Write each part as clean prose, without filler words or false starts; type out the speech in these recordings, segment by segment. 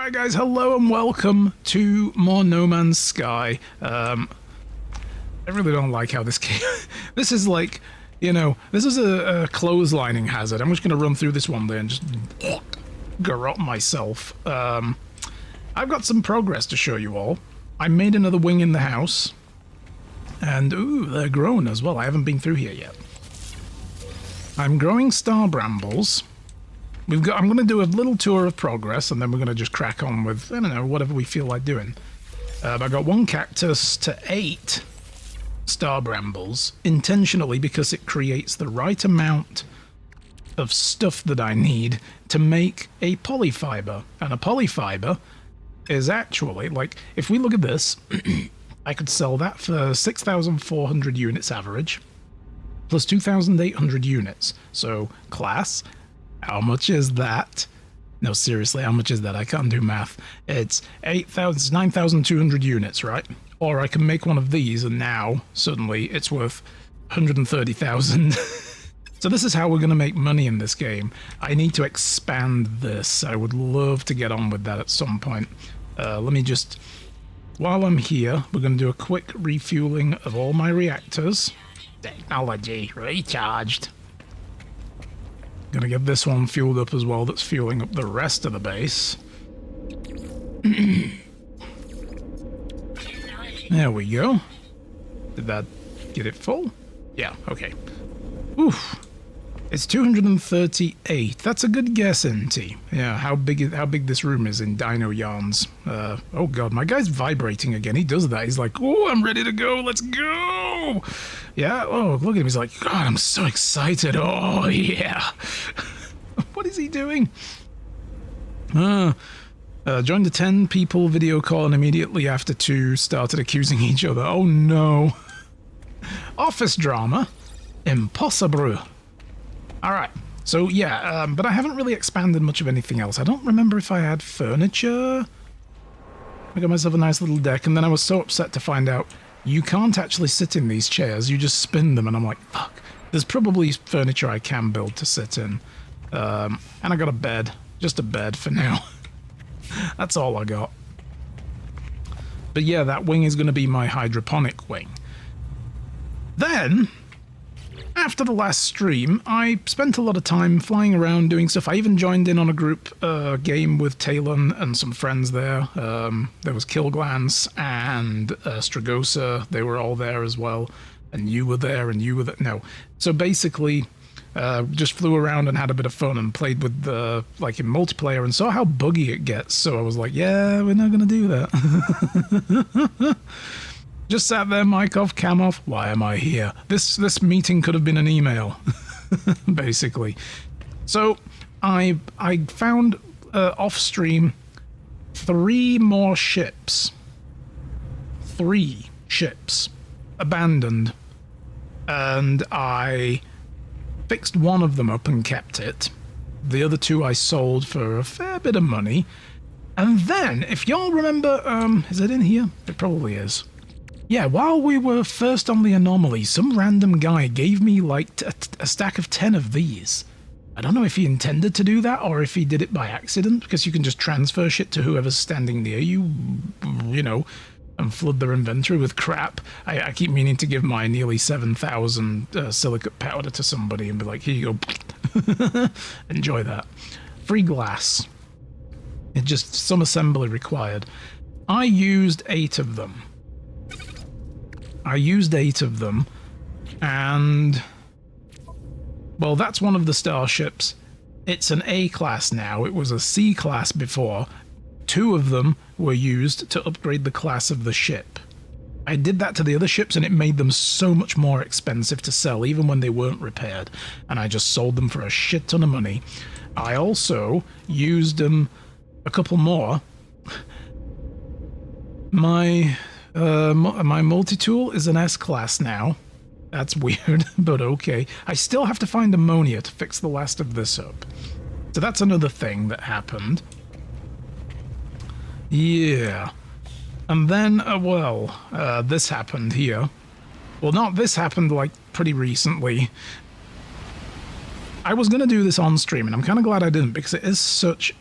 Alright guys, hello and welcome to more No Man's Sky. I really don't like how this came... This is like, you know, this is a clotheslining hazard. I'm just going to run through this one day and just garrot myself. I've got some progress to show you all. I made another wing in the house. And, ooh, they're grown as well. I haven't been through here yet. I'm growing star brambles. I'm going to do a little tour of progress, and then we're going to just crack on with, I don't know, whatever we feel like doing. I got 1 cactus to 8 star brambles, intentionally because it creates the right amount of stuff that I need to make a polyfiber. And a polyfiber is actually, like, if we look at this, I could sell that for 6,400 units average, plus 2,800 units. So, class... How much is that? No, seriously, how much is that? I can't do math. It's 9,200 units, right? Or I can make one of these, and now, suddenly, it's worth 130,000. So this is how we're going to make money in this game. I need to expand this. I would love to get on with that at some point. Let me just... While I'm here, we're going to do a quick refueling of all my reactors. Technology recharged. Gonna get this one fueled up as well, that's fueling up the rest of the base. There we go. Did that get it full? Yeah, okay. Oof. It's 238. That's a good guess, NT. Yeah, how big this room is in Dino Yarns. Oh god, my guy's vibrating again. He does that. He's like, oh, I'm ready to go. Let's go. Yeah, oh, look at him. He's like, God, I'm so excited. Oh, yeah. What is he doing? Joined a 10 people video call, and immediately after 2 started accusing each other. Oh, no. Office drama. Impossible. Alright, so yeah, but I haven't really expanded much of anything else. I don't remember if I had furniture. I got myself a nice little deck, and then I was so upset to find out you can't actually sit in these chairs, you just spin them, and I'm like, fuck. There's probably furniture I can build to sit in. And I got a bed. Just a bed for now. That's all I got. But yeah, that wing is going to be my hydroponic wing. Then... After the last stream, I spent a lot of time flying around doing stuff. I even joined in on a group game with Talon and some friends there. There was Killglance and Stragosa. They were all there as well. And you were there, and you were there. No. So basically, just flew around and had a bit of fun and played with like in multiplayer and saw how buggy it gets. So I was like, yeah, we're not going to do that. Just sat there, mic off, cam off. Why am I here? This meeting could have been an email, basically. So I found off stream 3 more ships. 3 ships abandoned, and I fixed one of them up and kept it. The other 2 I sold for a fair bit of money. And then, if y'all remember, is it in here? It probably is. Yeah, while we were first on the anomaly, some random guy gave me, like, a stack of 10 of these. I don't know if he intended to do that, or if he did it by accident, because you can just transfer shit to whoever's standing near you, you know, and flood their inventory with crap. I keep meaning to give my nearly 7,000 silicate powder to somebody and be like, here you go. Enjoy that. Free glass. It just, some assembly required. I used 8 of them. And, well, that's one of the starships. It's an A class now. It was a C class before. 2 of them were used to upgrade the class of the ship. I did that to the other ships, and it made them so much more expensive to sell, even when they weren't repaired. And I just sold them for a shit ton of money. I also used them a couple more. My multi-tool is an S-class now. That's weird, but okay. I still have to find ammonia to fix the last of this up. So that's another thing that happened. Yeah. And then, this happened here. Well, not this happened, like, pretty recently. I was going to do this on stream, and I'm kind of glad I didn't, because it is such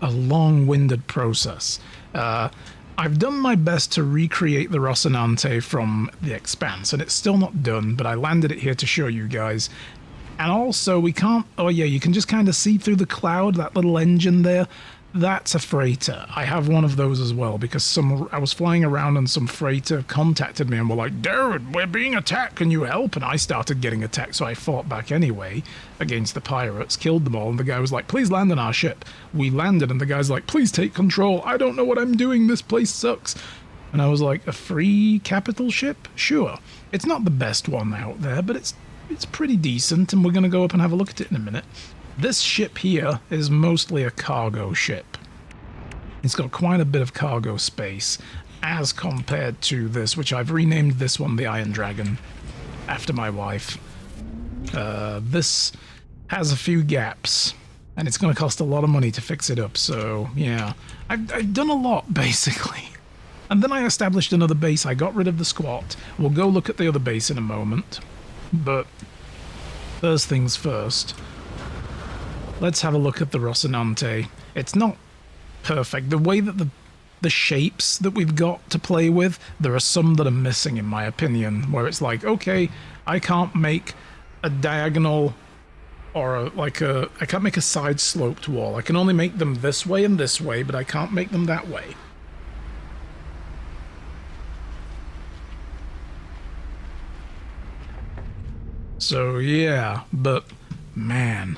a long-winded process. I've done my best to recreate the Rocinante from The Expanse, and it's still not done, but I landed it here to show you guys. And also, we can't... Oh yeah, you can just kind of see through the cloud, that little engine there. That's a freighter. I have one of those as well, because I was flying around and some freighter contacted me and were like, "Darren, we're being attacked, can you help?" And I started getting attacked, so I fought back anyway against the pirates, killed them all, and the guy was like, "Please land on our ship." We landed, and the guy's like, "Please take control. I don't know what I'm doing. This place sucks." And I was like, "A free capital ship? Sure." It's not the best one out there, but it's pretty decent, and we're going to go up and have a look at it in a minute. This ship here is mostly a cargo ship. It's got quite a bit of cargo space as compared to this, which I've renamed this one the Iron Dragon after my wife. This has a few gaps, and it's going to cost a lot of money to fix it up, so yeah. I've done a lot, basically. And then I established another base. I got rid of the squat. We'll go look at the other base in a moment. But first things first. Let's have a look at the Rocinante. It's not perfect. The way that the shapes that we've got to play with, there are some that are missing in my opinion, where it's like, okay, I can't make a diagonal or I can't make a side sloped wall. I can only make them this way and this way, but I can't make them that way. So yeah, but man,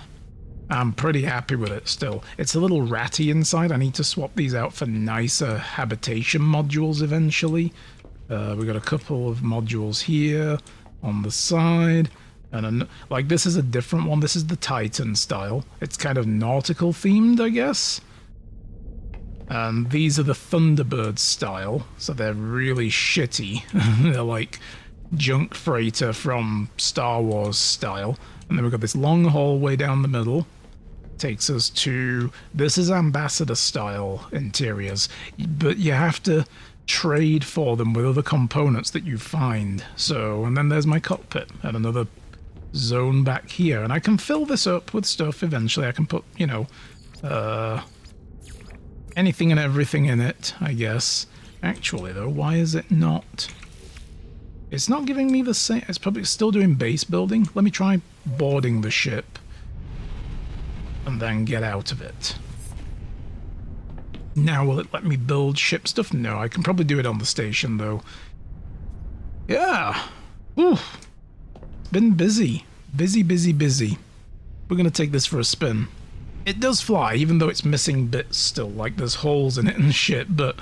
I'm pretty happy with it still. It's a little ratty inside. I need to swap these out for nicer habitation modules eventually. We've got a couple of modules here on the side. And like this is a different one. This is the Titan style. It's kind of nautical themed, I guess. And these are the Thunderbird style. So they're really shitty. They're like junk freighter from Star Wars style. And then we've got this long hallway down the middle. Takes us to... This is Ambassador style interiors. But you have to trade for them with other components that you find. So, and then there's my cockpit and another zone back here. And I can fill this up with stuff eventually. I can put, you know, anything and everything in it, I guess. Actually, though, why is it not... It's not giving me the same... It's probably still doing base building. Let me try boarding the ship. And then get out of it. Now, will it let me build ship stuff? No, I can probably do it on the station, though. Yeah. Oof. Been busy. Busy. We're going to take this for a spin. It does fly, even though it's missing bits still. Like, there's holes in it and shit, but...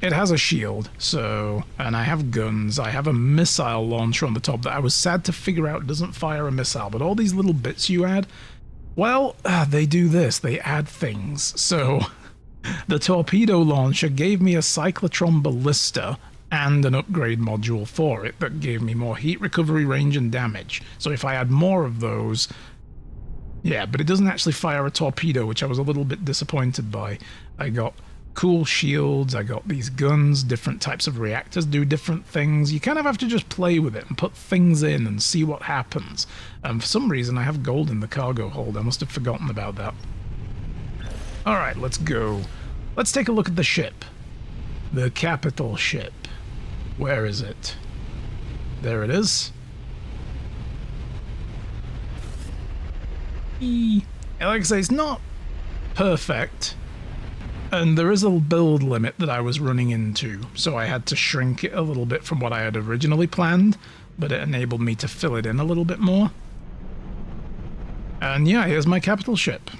It has a shield, so... And I have guns. I have a missile launcher on the top that I was sad to figure out doesn't fire a missile. But all these little bits you add... Well, they do this. They add things. So, the torpedo launcher gave me a cyclotron ballista and an upgrade module for it that gave me more heat recovery range and damage. So if I add more of those... Yeah, but it doesn't actually fire a torpedo, which I was a little bit disappointed by. I got cool shields, I got these guns, different types of reactors do different things. You kind of have to just play with it and put things in and see what happens. And for some reason I have gold in the cargo hold. I must have forgotten about that. Alright, let's go. Let's take a look at the ship. The capital ship. Where is it? There it is. Like I say, it's not perfect. And there is a build limit that I was running into, so I had to shrink it a little bit from what I had originally planned, but it enabled me to fill it in a little bit more. And yeah, here's my capital ship.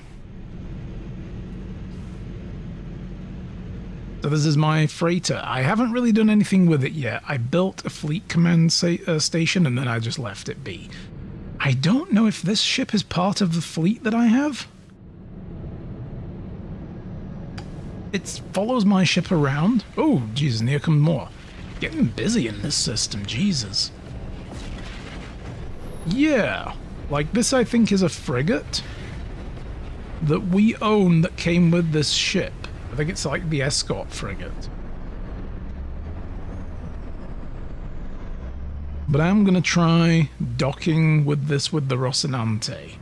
So this is my freighter. I haven't really done anything with it yet. I built a fleet command station and then I just left it be. I don't know if this ship is part of the fleet that I have. It follows my ship around. Oh, Jesus, and here come more. Getting busy in this system, Jesus. Yeah, like this I think is a frigate that we own that came with this ship. I think it's like the escort frigate. But I'm gonna try docking with this with the Rocinante.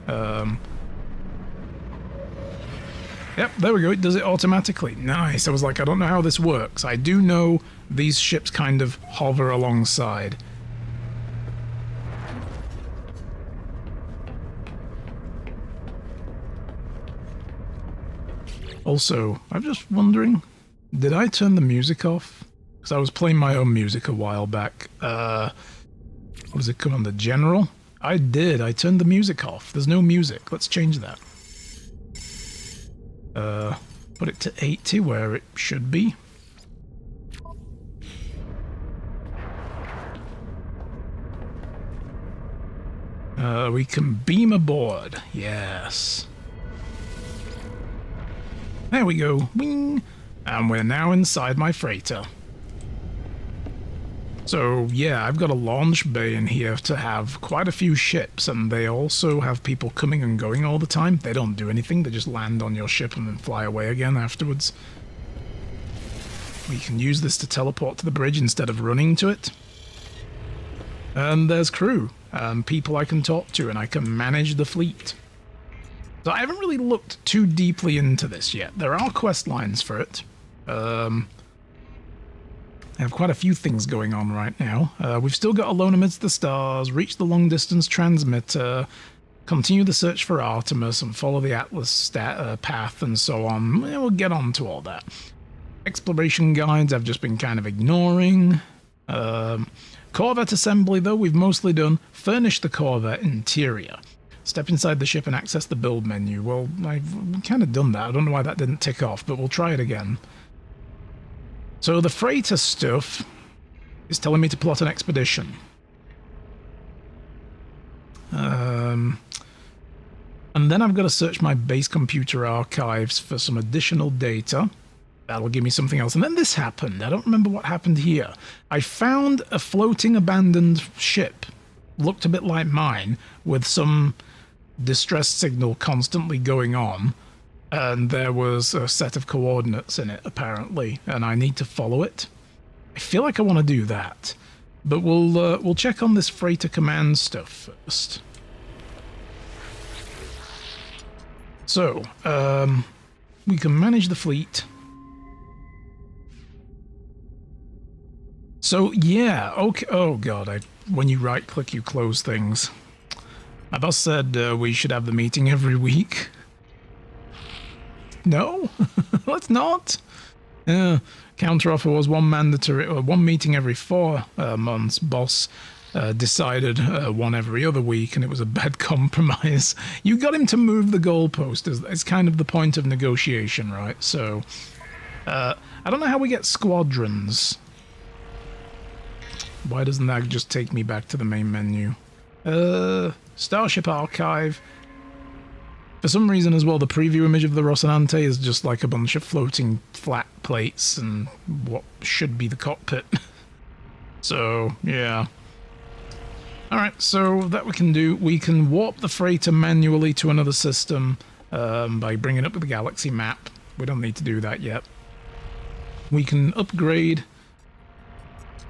Yep, there we go. It does it automatically. Nice. I was like, I don't know how this works. I do know these ships kind of hover alongside. Also, I'm just wondering, did I turn the music off? Because I was playing my own music a while back. What does it come under? General? I did. I turned the music off. There's no music. Let's change that. Put it to 80 where it should be. We can beam aboard. Yes. There we go. Wing! And we're now inside my freighter. So, yeah, I've got a launch bay in here to have quite a few ships, and they also have people coming and going all the time. They don't do anything, they just land on your ship and then fly away again afterwards. We can use this to teleport to the bridge instead of running to it. And there's crew, people I can talk to, and I can manage the fleet. So I haven't really looked too deeply into this yet. There are quest lines for it. I have quite a few things going on right now. We've still got Alone Amidst the Stars, reach the long-distance transmitter, continue the search for Artemis, and follow the Atlas path, and so on. We'll get on to all that. Exploration guides I've just been kind of ignoring. Corvette assembly, though, we've mostly done. Furnish the Corvette interior. Step inside the ship and access the build menu. Well, I've kind of done that. I don't know why that didn't tick off, but we'll try it again. So the freighter stuff is telling me to plot an expedition. And then I've got to search my base computer archives for some additional data. That'll give me something else. And then this happened. I don't remember what happened here. I found a floating abandoned ship. Looked a bit like mine, with some distress signal constantly going on. And there was a set of coordinates in it, apparently, and I need to follow it. I feel like I want to do that, but we'll check on this freighter command stuff first. So, we can manage the fleet. So, yeah, okay. Oh god, when you right-click, you close things. My boss said we should have the meeting every week. No, let's not. Counteroffer was one meeting every 4 months. Boss decided one every other week, and it was a bad compromise. You got him to move the goalpost. It's kind of the point of negotiation, right? So, I don't know how we get squadrons. Why doesn't that just take me back to the main menu? Starship Archive. For some reason as well, the preview image of the Rocinante is just like a bunch of floating flat plates and what should be the cockpit. So, yeah. Alright, so that we can do. We can warp the freighter manually to another system by bringing up the galaxy map. We don't need to do that yet. We can upgrade.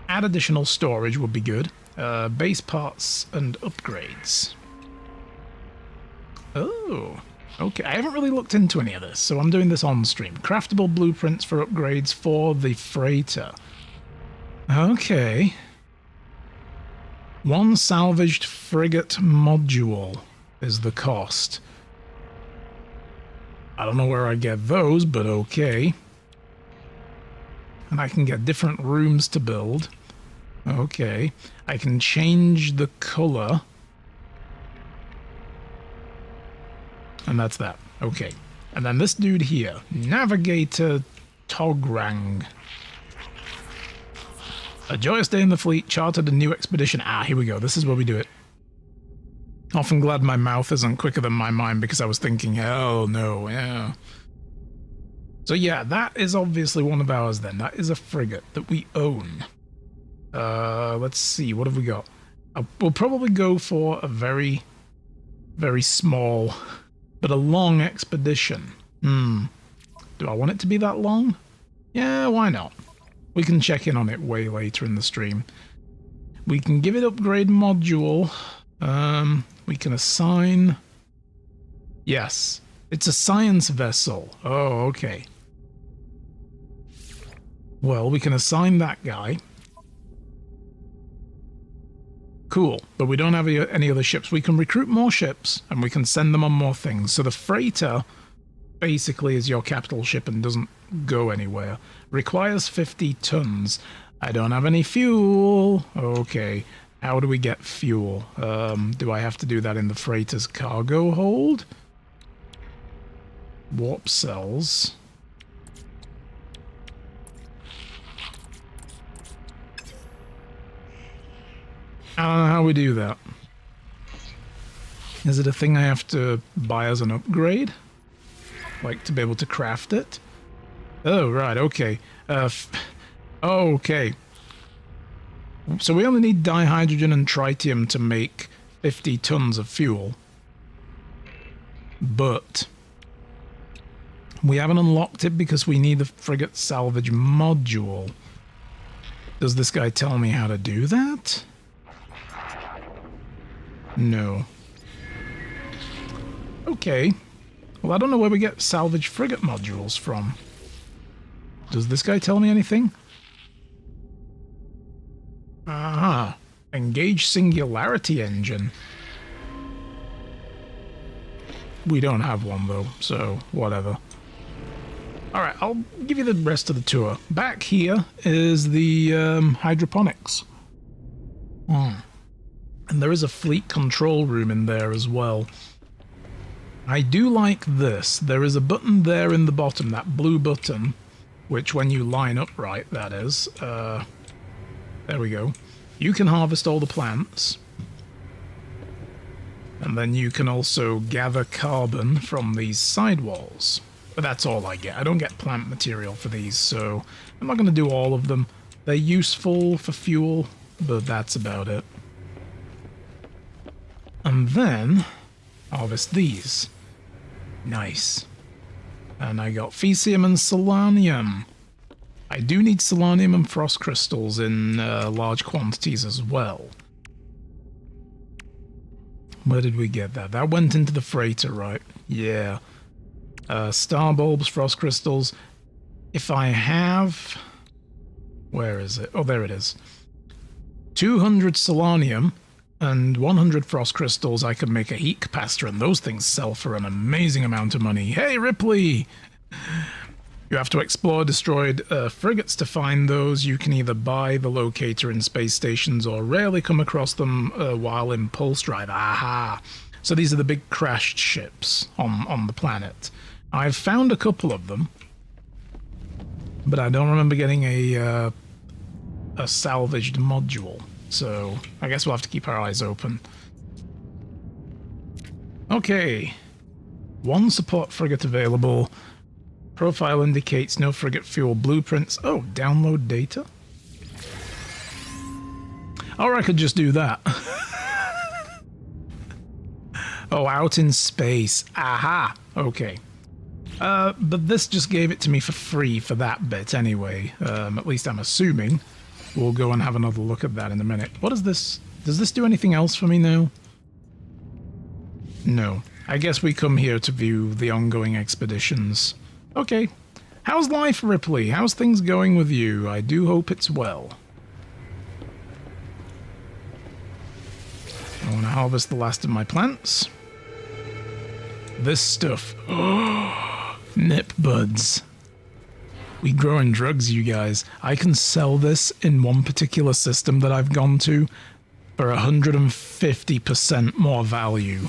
Add additional storage would be good. Base parts and upgrades. Oh, okay. I haven't really looked into any of this, so I'm doing this on stream. Craftable blueprints for upgrades for the freighter. Okay. 1 salvaged frigate module is the cost. I don't know where I get those, but okay. And I can get different rooms to build. Okay. I can change the color. And that's that. Okay. And then this dude here. Navigator Tograng. A joyous day in the fleet, chartered a new expedition. Ah, here we go. This is where we do it. Often glad my mouth isn't quicker than my mind because I was thinking, hell no, yeah. So yeah, that is obviously one of ours then. That is a frigate that we own. Let's see, what have we got? We'll probably go for a very, very small, but a long expedition. Do I want it to be that long? Yeah, why not? We can check in on it way later in the stream. We can give it upgrade module. We can assign... Yes. It's a science vessel. Oh, okay. Well, we can assign that guy. Cool, but we don't have any other ships. We can recruit more ships, and we can send them on more things. So the freighter basically is your capital ship and doesn't go anywhere. Requires 50 tons. I don't have any fuel. Okay, how do we get fuel? Do I have to do that in the freighter's cargo hold? Warp cells. I don't know how we do that. Is it a thing I have to buy as an upgrade? Like to be able to craft it? Oh, right, okay. Okay. So we only need dihydrogen and tritium to make 50 tons of fuel. But we haven't unlocked it because we need the frigate salvage module. Does this guy tell me how to do that? No. Okay. Well, I don't know where we get salvage frigate modules from. Does this guy tell me anything? Aha. Engage singularity engine. We don't have one, though, so whatever. Alright, I'll give you the rest of the tour. Back here is the hydroponics. And there is a fleet control room in there as well. I do like this. There is a button there in the bottom, that blue button, which when you line up right, that is. There we go. You can harvest all the plants. And then you can also gather carbon from these sidewalls. But that's all I get. I don't get plant material for these, so I'm not going to do all of them. They're useful for fuel, but that's about it. And then harvest these. Nice. And I got Fecium and Solanium. I do need Solanium and frost crystals in large quantities as well. Where did we get that? That went into the freighter, right? Yeah. Star bulbs, frost crystals. If I have... Where is it? Oh, there it is. 200 Solanium and 100 frost crystals, I can make a heat capacitor, and those things sell for an amazing amount of money. Hey, Ripley! You have to explore destroyed frigates to find those. You can either buy the locator in space stations or rarely come across them while in pulse drive. Aha! So these are the big crashed ships on the planet. I've found a couple of them, but I don't remember getting a salvaged module. So I guess we'll have to keep our eyes open. Okay. One support frigate available. Profile indicates no frigate fuel blueprints. Oh, download data? Or I could just do that. Oh, out in space. Aha! Okay. But this just gave it to me for free for that bit anyway. At least I'm assuming. We'll go and have another look at that in a minute. What is this? Does this do anything else for me now? No. I guess we come here to view the ongoing expeditions. Okay. How's life, Ripley? How's things going with you? I do hope it's well. I want to harvest the last of my plants. This stuff. Oh, nip buds. We growing drugs, you guys. I can sell this in one particular system that I've gone to for 150% more value.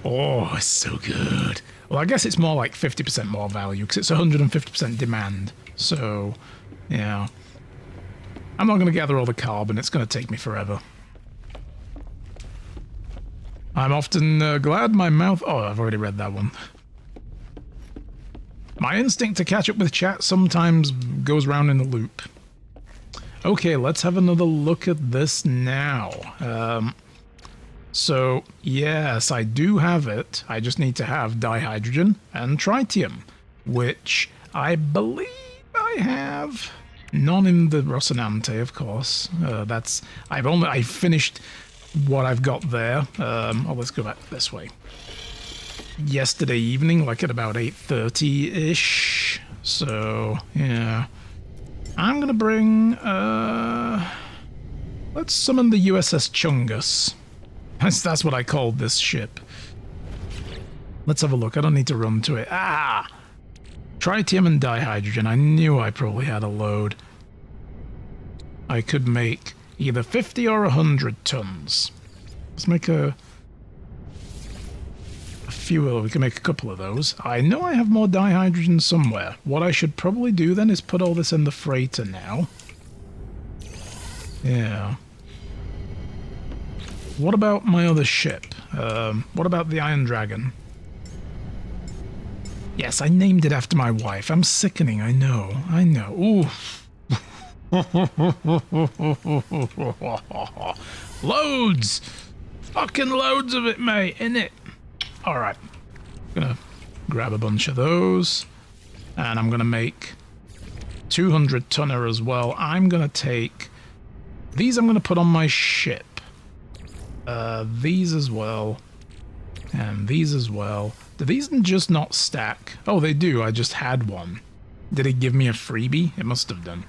Oh, it's so good. Well, I guess it's more like 50% more value because it's 150% demand. So, yeah. I'm not going to gather all the carbon. It's going to take me forever. I'm often glad my mouth... Oh, I've already read that one. My instinct to catch up with chat sometimes goes round in a loop. Okay, let's have another look at this now. So, yes, I do have it. I just need to have dihydrogen and tritium, which I believe I have. None in the Rocinante, of course. I finished what I've got there. Oh, let's go back this way. Yesterday evening, like at about 8:30-ish. So, yeah. I'm gonna bring, let's summon the USS Chungus. That's what I called this ship. Let's have a look. I don't need to run to it. Ah! Tritium and dihydrogen. I knew I probably had a load. I could make either 50 or 100 tons. Let's make a few. We can make a couple of those. I know I have more dihydrogen somewhere. What I should probably do then is put all this in the freighter now. Yeah. What about my other ship? What about the Iron Dragon? Yes, I named it after my wife. I'm sickening, I know. I know. Ooh. Loads! Fucking loads of it, mate, innit? Alright. Gonna grab a bunch of those. And I'm gonna make 200 tonner as well. I'm gonna take... These I'm gonna put on my ship. These as well. And these as well. Do these just not stack? Oh, they do. I just had one. Did it give me a freebie? It must have done.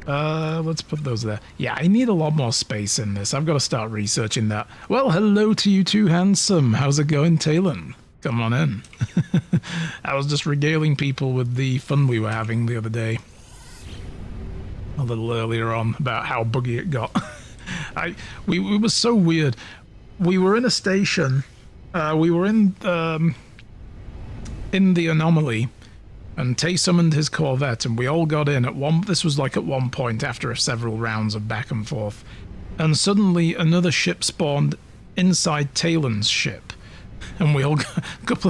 Let's put those there. Yeah, I need a lot more space in this. I've got to start researching that. Well, hello to you too, handsome. How's it going, Talon? Come on in. I was just regaling people with the fun we were having the other day. A little earlier on about how buggy it got. We were so weird. We were in a station. We were in the anomaly, and Tay summoned his Corvette, and we all got in at one. This was like at one point after several rounds of back and forth, and suddenly another ship spawned inside Talon's ship, and we all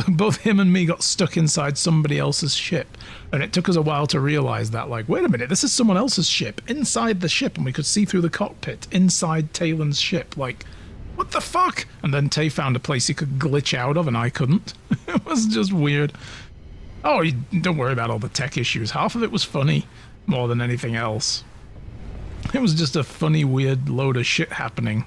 both him and me got stuck inside somebody else's ship, and it took us a while to realize that, like, wait a minute, this is someone else's ship inside the ship, and we could see through the cockpit inside Talon's ship, like. What the fuck? And then Tay found a place he could glitch out of and I couldn't. It was just weird. Oh, don't worry about all the tech issues. Half of it was funny more than anything else. It was just a funny, weird load of shit happening.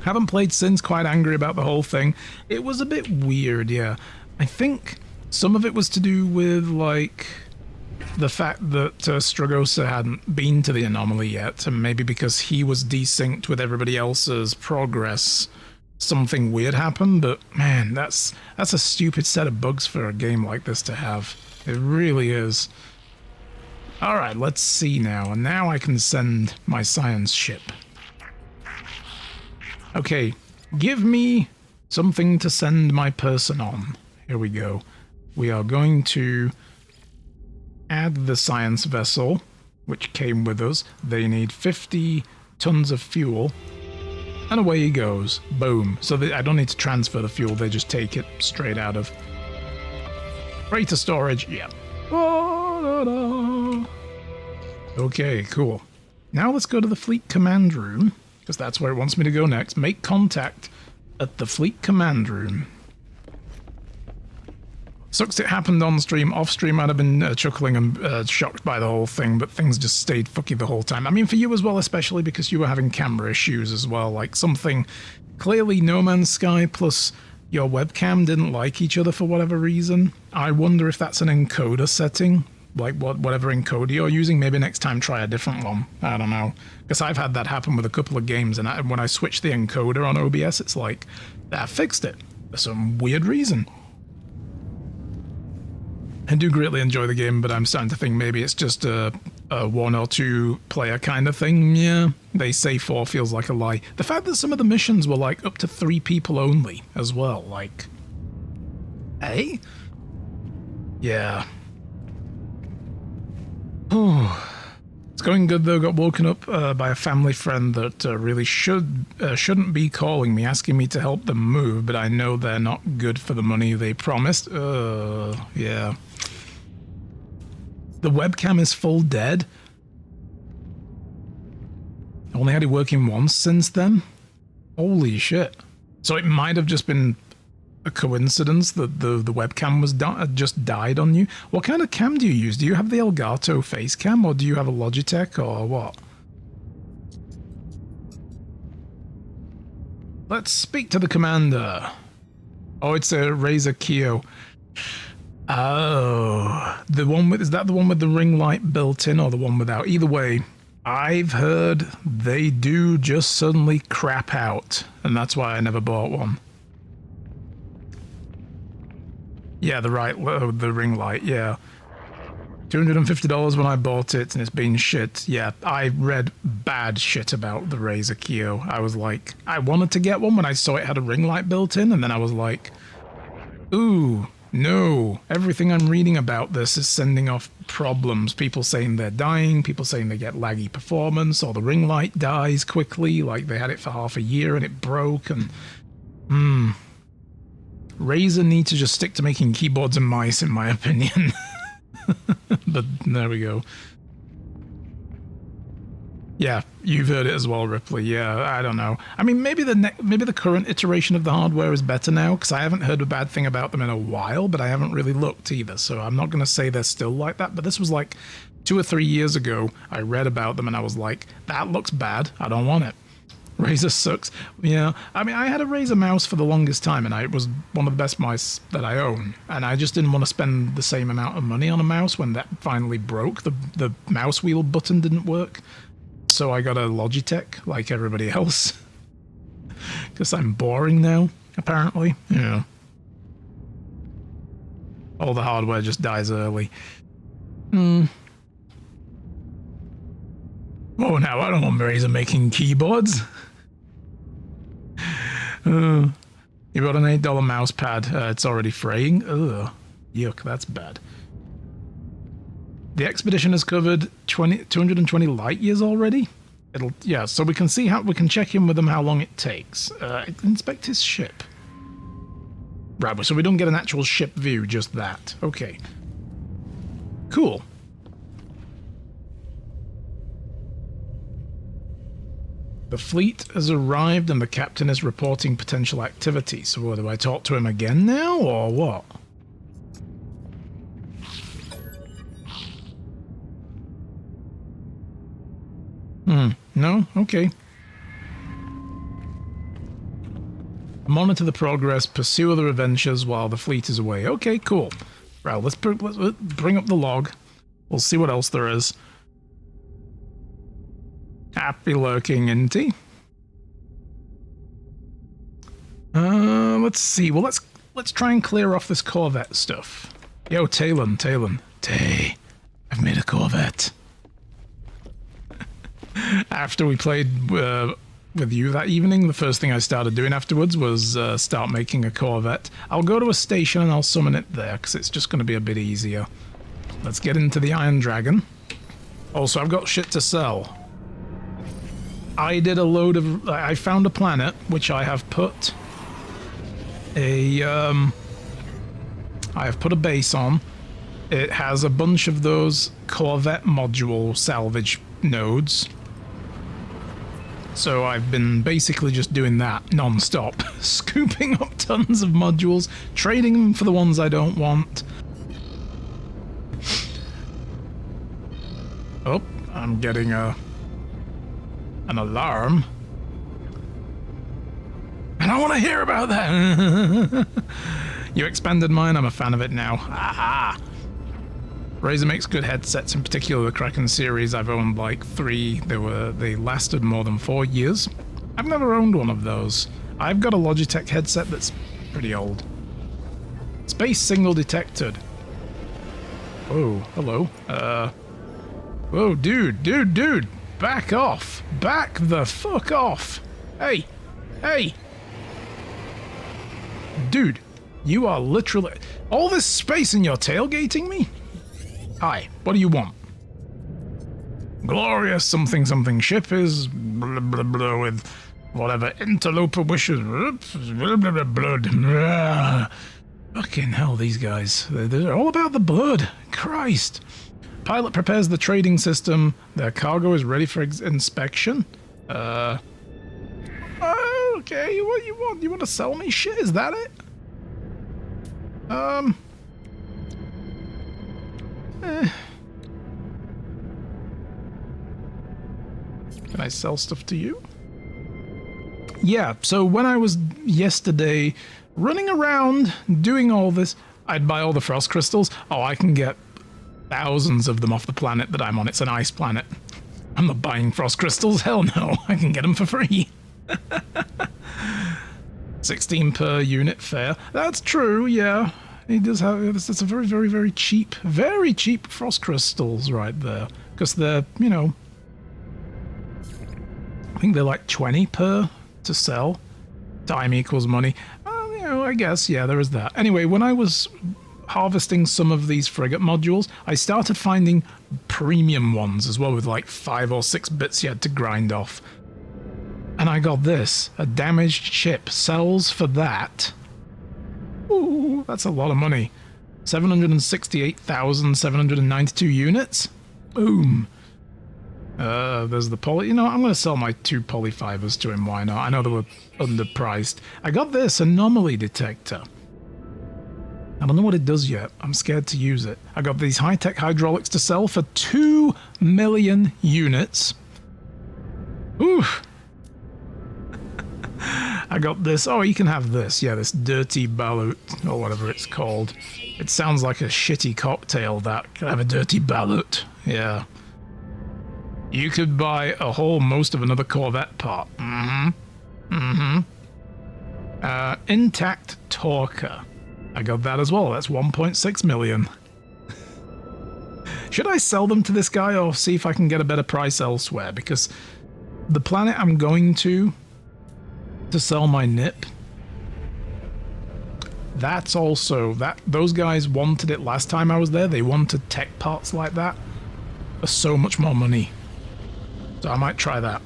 Haven't played since, quite angry about the whole thing. It was a bit weird, yeah. I think some of it was to do with, like... the fact that Stragosa hadn't been to the anomaly yet, and maybe because he was desynced with everybody else's progress, something weird happened, but man, that's a stupid set of bugs for a game like this to have. It really is. Alright, let's see now, and now I can send my science ship. Okay, give me something to send my person on. Here we go. We are going to... add the science vessel, which came with us. They need 50 tons of fuel. And away he goes. Boom. So I don't need to transfer the fuel, they just take it straight out of... freighter storage, yeah. Okay, cool. Now let's go to the Fleet Command Room, because that's where it wants me to go next. Make contact at the Fleet Command Room. Sucks it happened on stream. Off stream I'd have been chuckling and shocked by the whole thing, but things just stayed fucky the whole time. I mean, for you as well, especially because you were having camera issues as well. Like something clearly No Man's Sky plus your webcam didn't like each other for whatever reason. I wonder if that's an encoder setting, like whatever encoder you're using. Maybe next time try a different one. I don't know. Because I've had that happen with a couple of games, and when I switch the encoder on OBS, it's like, that fixed it. For some weird reason. I do greatly enjoy the game, but I'm starting to think maybe it's just a one or two player kind of thing. Yeah, they say 4 feels like a lie. The fact that some of the missions were like up to 3 people only as well, like... Hey? Yeah. It's going good though. Got woken up by a family friend that really shouldn't be calling me, asking me to help them move, but I know they're not good for the money they promised. Yeah. The webcam is full dead. I only had it working once since then. Holy shit. So it might have just been a coincidence that the webcam was just died on you. What kind of cam do you use? Do you have the Elgato face cam, or do you have a Logitech, or what? Let's speak to the commander. Oh, it's a Razor Kyo. Oh, the one with, is that the one with the ring light built in or the one without? Either way, I've heard they do just suddenly crap out, and that's why I never bought one. Yeah, the ring light, yeah. $250 when I bought it, and it's been shit. Yeah, I read bad shit about the Razor Kyo. I was like, I wanted to get one when I saw it had a ring light built in, and then I was like, ooh, no. Everything I'm reading about this is sending off problems. People saying they're dying, people saying they get laggy performance, or the ring light dies quickly, like they had it for half a year and it broke, and... Razer need to just stick to making keyboards and mice, in my opinion. But there we go. Yeah, you've heard it as well, Ripley. Yeah, I don't know. I mean, maybe the current iteration of the hardware is better now, because I haven't heard a bad thing about them in a while, but I haven't really looked either, so I'm not going to say they're still like that. But this was like 2 or 3 years ago. I read about them and I was like, that looks bad. I don't want it. Razer sucks. Yeah, I mean, I had a Razer mouse for the longest time, and it was one of the best mice that I own. And I just didn't want to spend the same amount of money on a mouse when that finally broke. The mouse wheel button didn't work. So I got a Logitech, like everybody else. Because I'm boring now, apparently. Yeah. All the hardware just dies early. Oh, now I don't want Razer making keyboards. You got an $8 mouse pad. It's already fraying. Ugh. Yuck, that's bad. The expedition has covered 220 light years already. Yeah, so we can see how we can check in with them how long it takes. Inspect his ship. Right, so we don't get an actual ship view, just that. Okay. Cool. The fleet has arrived and the captain is reporting potential activity. So what, do I talk to him again now, or what? No? Okay. Monitor the progress, pursue other adventures while the fleet is away. Okay, cool. Right, let's bring up the log. We'll see what else there is. Happy lurking, Inty. Let's see. Well, let's try and clear off this Corvette stuff. Yo, Talon. Tay, I've made a Corvette. After we played with you that evening, the first thing I started doing afterwards was start making a Corvette. I'll go to a station and I'll summon it there, because it's just going to be a bit easier. Let's get into the Iron Dragon. Also, I've got shit to sell. I found a planet which I have put a base on. It has a bunch of those Corvette module salvage nodes. So I've been basically just doing that non-stop, scooping up tons of modules, trading them for the ones I don't want. Oh, I'm getting an alarm. And I want to hear about that. You expanded mine, I'm a fan of it now. Aha! Razer makes good headsets, in particular the Kraken series. I've owned like 3. They lasted more than 4 years. I've never owned one of those. I've got a Logitech headset that's pretty old. Space signal detected. Oh, hello. Whoa, dude. Back off. Back the fuck off. Hey. Dude, you are literally... All this space and you're tailgating me? Hi, what do you want? Glorious something ship is blah blah blah with whatever interloper wishes blah blah blood. Fucking hell, these guys. They're all about the blood. Christ. Pilot prepares the trading system. Their cargo is ready for inspection. Okay, what do you want? You want to sell me shit? Is that it? Can I sell stuff to you? Yeah, so when I was yesterday running around doing all this, I'd buy all the frost crystals. Oh, I can get thousands of them off the planet that I'm on. It's an ice planet. I'm not buying frost crystals. Hell no. I can get them for free. 16 per unit fair. That's true, yeah. He does have... It's a very, very, very cheap frost crystals right there. Because they're, you know... I think they're like 20 per to sell. Time equals money. You know, I guess, yeah, there is that. Anyway, when I was harvesting some of these frigate modules, I started finding premium ones as well with like 5 or 6 bits you had to grind off. And I got this. A damaged ship sells for that. Ooh, that's a lot of money. 768,792 units? Boom. There's the poly... You know, I'm going to sell my 2 polyfibers to him, why not? I know they were underpriced. I got this anomaly detector. I don't know what it does yet. I'm scared to use it. I got these high-tech hydraulics to sell for 2 million units. Ooh. I got this. Oh, you can have this. Yeah, this dirty balut, or whatever it's called. It sounds like a shitty cocktail, that. Can I have a dirty balut? Yeah. You could buy most of another Corvette part. Intact Talker. I got that as well. That's 1.6 million. Should I sell them to this guy or see if I can get a better price elsewhere? Because the planet I'm going to sell my nip, that's also... Those guys wanted it last time I was there. They wanted tech parts like that for so much more money. So I might try that.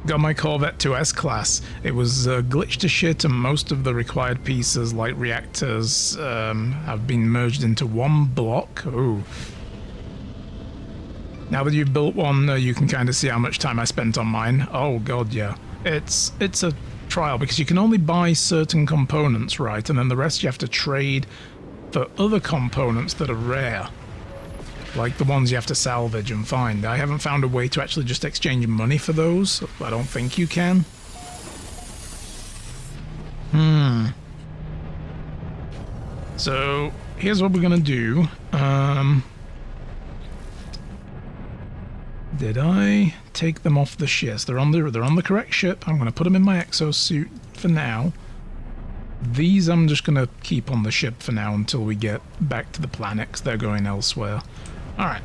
Got my Corvette 2S class. It was glitched to shit, and most of the required pieces, like reactors, have been merged into one block. Ooh. Now that you've built one, you can kind of see how much time I spent on mine. Oh god, yeah. It's a trial, because you can only buy certain components, right? And then the rest you have to trade for other components that are rare. Like the ones you have to salvage and find. I haven't found a way to actually just exchange money for those. I don't think you can. So, here's what we're gonna do. Did I take them off the ship? They're on the correct ship. I'm gonna put them in my exosuit for now. These I'm just gonna keep on the ship for now until we get back to the planet, 'cause they're going elsewhere. Alright.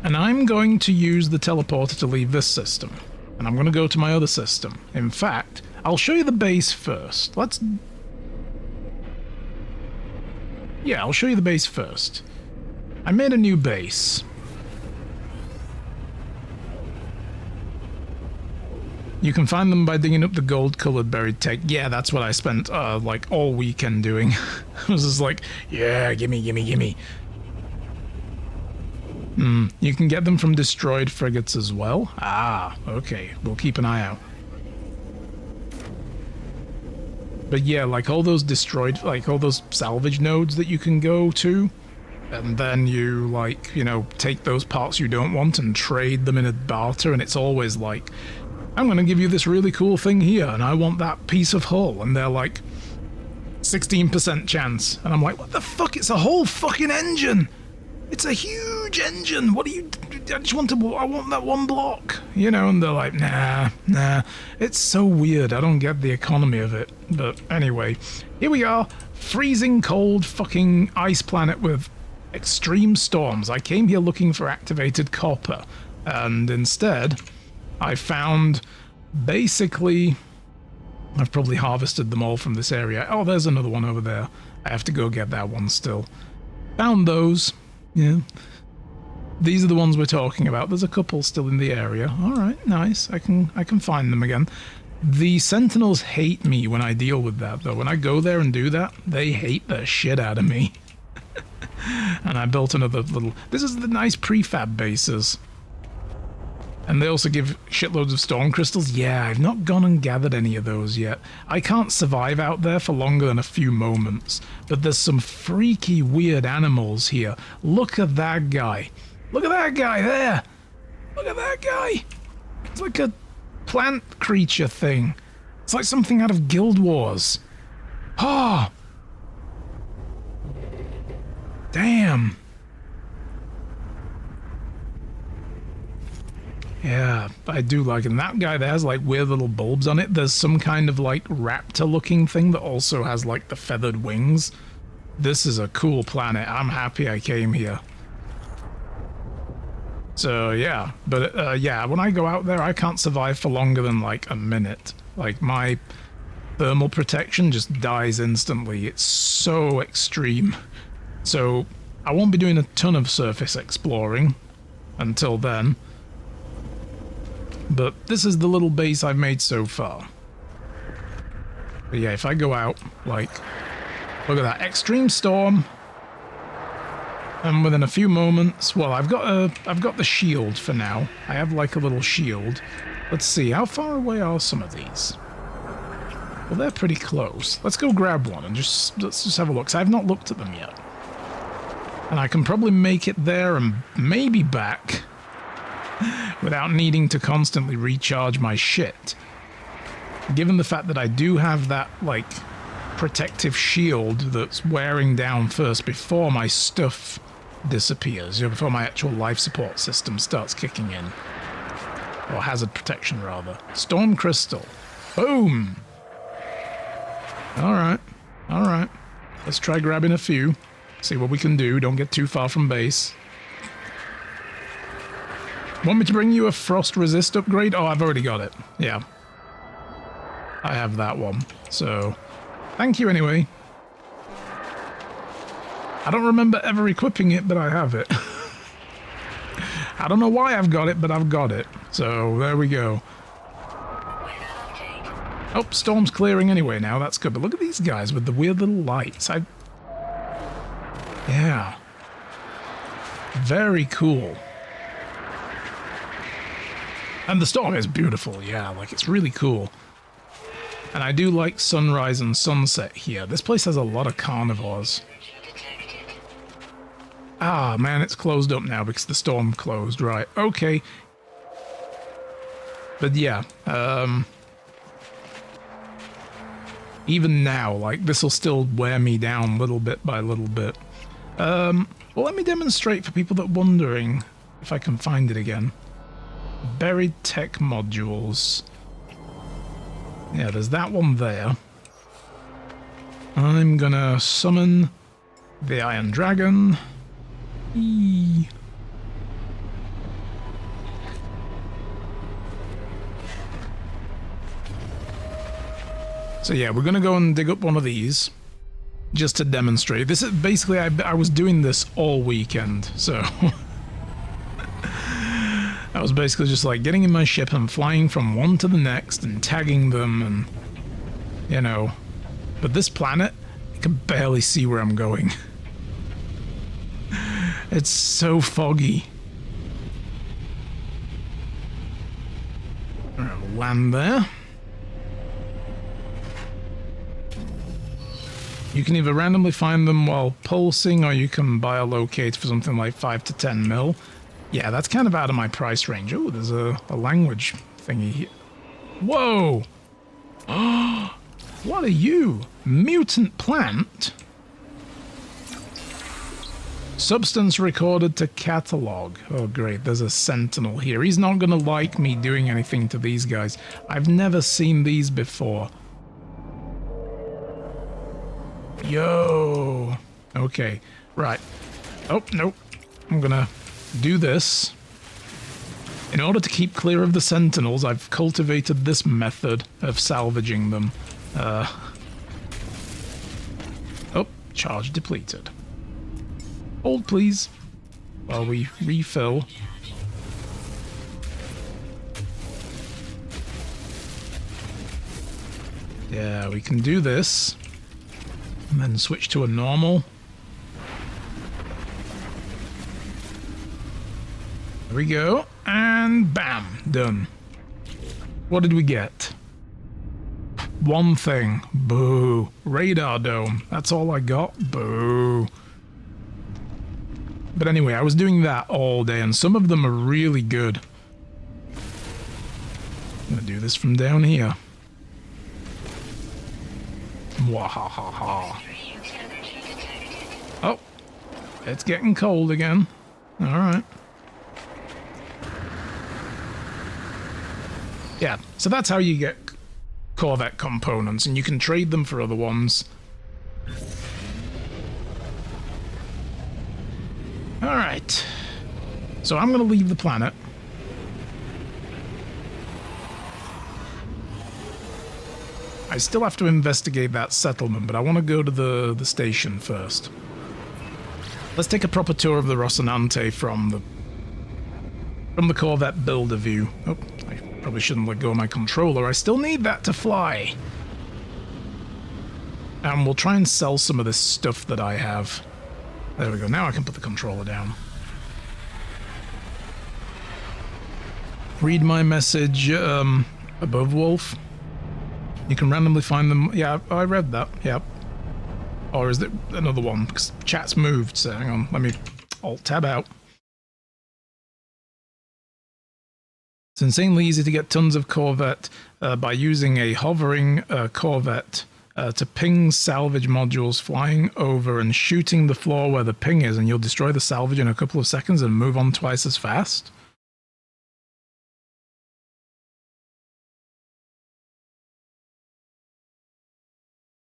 And I'm going to use the teleporter to leave this system. And I'm going to go to my other system. In fact, I'll show you the base first. Yeah, I'll show you the base first. I made a new base. You can find them by digging up the gold-colored buried tech. Yeah, that's what I spent, like, all weekend doing. I was just like, yeah, gimme. You can get them from destroyed frigates as well. Ah, okay. We'll keep an eye out. But yeah, like all those destroyed, like all those salvage nodes that you can go to, and then you, like, you know, take those parts you don't want and trade them in a barter, and it's always like, I'm going to give you this really cool thing here, and I want that piece of hull. And they're like, 16% chance. And I'm like, what the fuck? It's a whole fucking engine. It's a huge engine. What do you... I want that one block. You know, and they're like, nah. It's so weird. I don't get the economy of it. But anyway, here we are. Freezing cold fucking ice planet with extreme storms. I came here looking for activated copper. And instead... I found, basically, I've probably harvested them all from this area. Oh, there's another one over there. I have to go get that one still. Found those. Yeah. These are the ones we're talking about. There's a couple still in the area. Alright, nice. I can find them again. The Sentinels hate me when I deal with that, though. When I go there and do that, they hate the shit out of me. And I built another little... This is the nice prefab bases. And they also give shitloads of storm crystals. Yeah, I've not gone and gathered any of those yet. I can't survive out there for longer than a few moments. But there's some freaky, weird animals here. Look at that guy. Look at that guy there. Look at that guy. It's like a plant creature thing. It's like something out of Guild Wars. Oh. Damn. Yeah, I do like it. And that guy that has like weird little bulbs on it, there's some kind of like raptor looking thing that also has like the feathered wings. This is a cool planet. I'm happy I came here. So yeah, but yeah, when I go out there, I can't survive for longer than like a minute. Like my thermal protection just dies instantly. It's so extreme. So I won't be doing a ton of surface exploring until then. But this is the little base I've made so far. But yeah, if I go out, like, look at that, extreme storm. And within a few moments, well, I've got the shield for now. I have like a little shield. Let's see, how far away are some of these? Well, they're pretty close. Let's go grab one and let's just have a look. 'Cause I've not looked at them yet. And I can probably make it there and maybe back without needing to constantly recharge my shit. Given the fact that I do have that, like, protective shield that's wearing down first before my stuff disappears, before my actual life support system starts kicking in. Or hazard protection, rather. Storm crystal. Boom! Alright. Alright. Let's try grabbing a few. See what we can do. Don't get too far from base. Want me to bring you a frost resist upgrade? Oh, I've already got it. Yeah. I have that one. So, thank you anyway. I don't remember ever equipping it, but I have it. I don't know why I've got it, but I've got it. So, there we go. Oh, storm's clearing anyway now. That's good. But look at these guys with the weird little lights. Yeah. Very cool. And the storm is beautiful, yeah, like it's really cool. And I do like sunrise and sunset here. This place has a lot of carnivores. Ah, man, it's closed up now because the storm closed, right. Okay. But yeah, even now, like, this'll still wear me down little bit by little bit. Well, let me demonstrate for people that are wondering if I can find it again. Buried tech modules. Yeah, there's that one there. I'm gonna summon the Iron Dragon. Eee. So yeah, we're gonna go and dig up one of these just to demonstrate. This is basically, I was doing this all weekend, so I was basically just like getting in my ship and flying from one to the next and tagging them and, you know. But this planet, I can barely see where I'm going. It's so foggy. Alright, we'll land there. You can either randomly find them while pulsing, or you can biolocate for something like 5 to 10 mil. Yeah, that's kind of out of my price range. Oh, there's a language thingy here. Whoa! Oh, what are you? Mutant plant? Substance recorded to catalog. Oh, great. There's a sentinel here. He's not going to like me doing anything to these guys. I've never seen these before. Yo. Okay. Right. Oh, nope. I'm going to do this. In order to keep clear of the sentinels, I've cultivated this method of salvaging them. Oh, charge depleted. Hold, please, while we refill. Yeah, we can do this. And then switch to a normal. There we go. And bam, done. What did we get? One thing. Boo. Radar dome. That's all I got. Boo. But anyway, I was doing that all day, and some of them are really good. I'm gonna do this from down here. Mwahaha. Oh, it's getting cold again. All right. Yeah, so that's how you get Corvette components, and you can trade them for other ones. All right. So I'm going to leave the planet. I still have to investigate that settlement, but I want to go to the station first. Let's take a proper tour of the Rocinante from the Corvette builder view. Oh, I probably shouldn't let go of my controller. I still need that to fly. And we'll try and sell some of this stuff that I have. There we go. Now I can put the controller down. Read my message above, Wolf. You can randomly find them. Yeah, I read that. Yep. Or is it another one? Because chat's moved, so hang on. Let me Alt-tab out. It's insanely easy to get tons of Corvette by using a hovering Corvette to ping salvage modules flying over and shooting the floor where the ping is, and you'll destroy the salvage in a couple of seconds and move on twice as fast.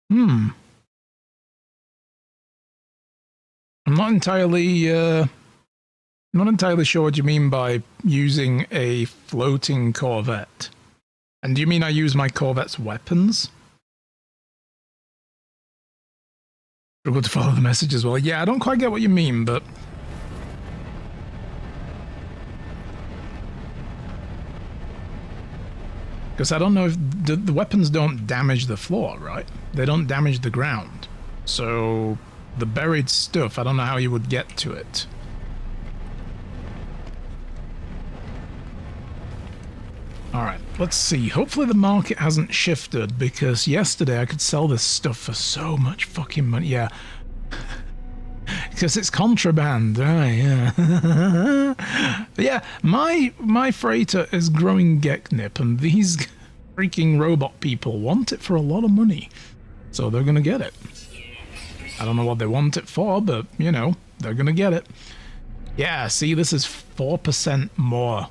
I'm not entirely sure what you mean by using a floating Corvette. And do you mean I use my Corvette's weapons? Struggle to follow the message as well. Yeah, I don't quite get what you mean, but... Because I don't know if... The weapons don't damage the floor, right? They don't damage the ground. So... the buried stuff, I don't know how you would get to it. Alright, let's see. Hopefully the market hasn't shifted, because yesterday I could sell this stuff for so much fucking money. Yeah. Because it's contraband, right? Yeah. But yeah, my freighter is growing Geknip, and these freaking robot people want it for a lot of money. So they're gonna get it. I don't know what they want it for, but, you know, they're gonna get it. Yeah, see, this is 4% more.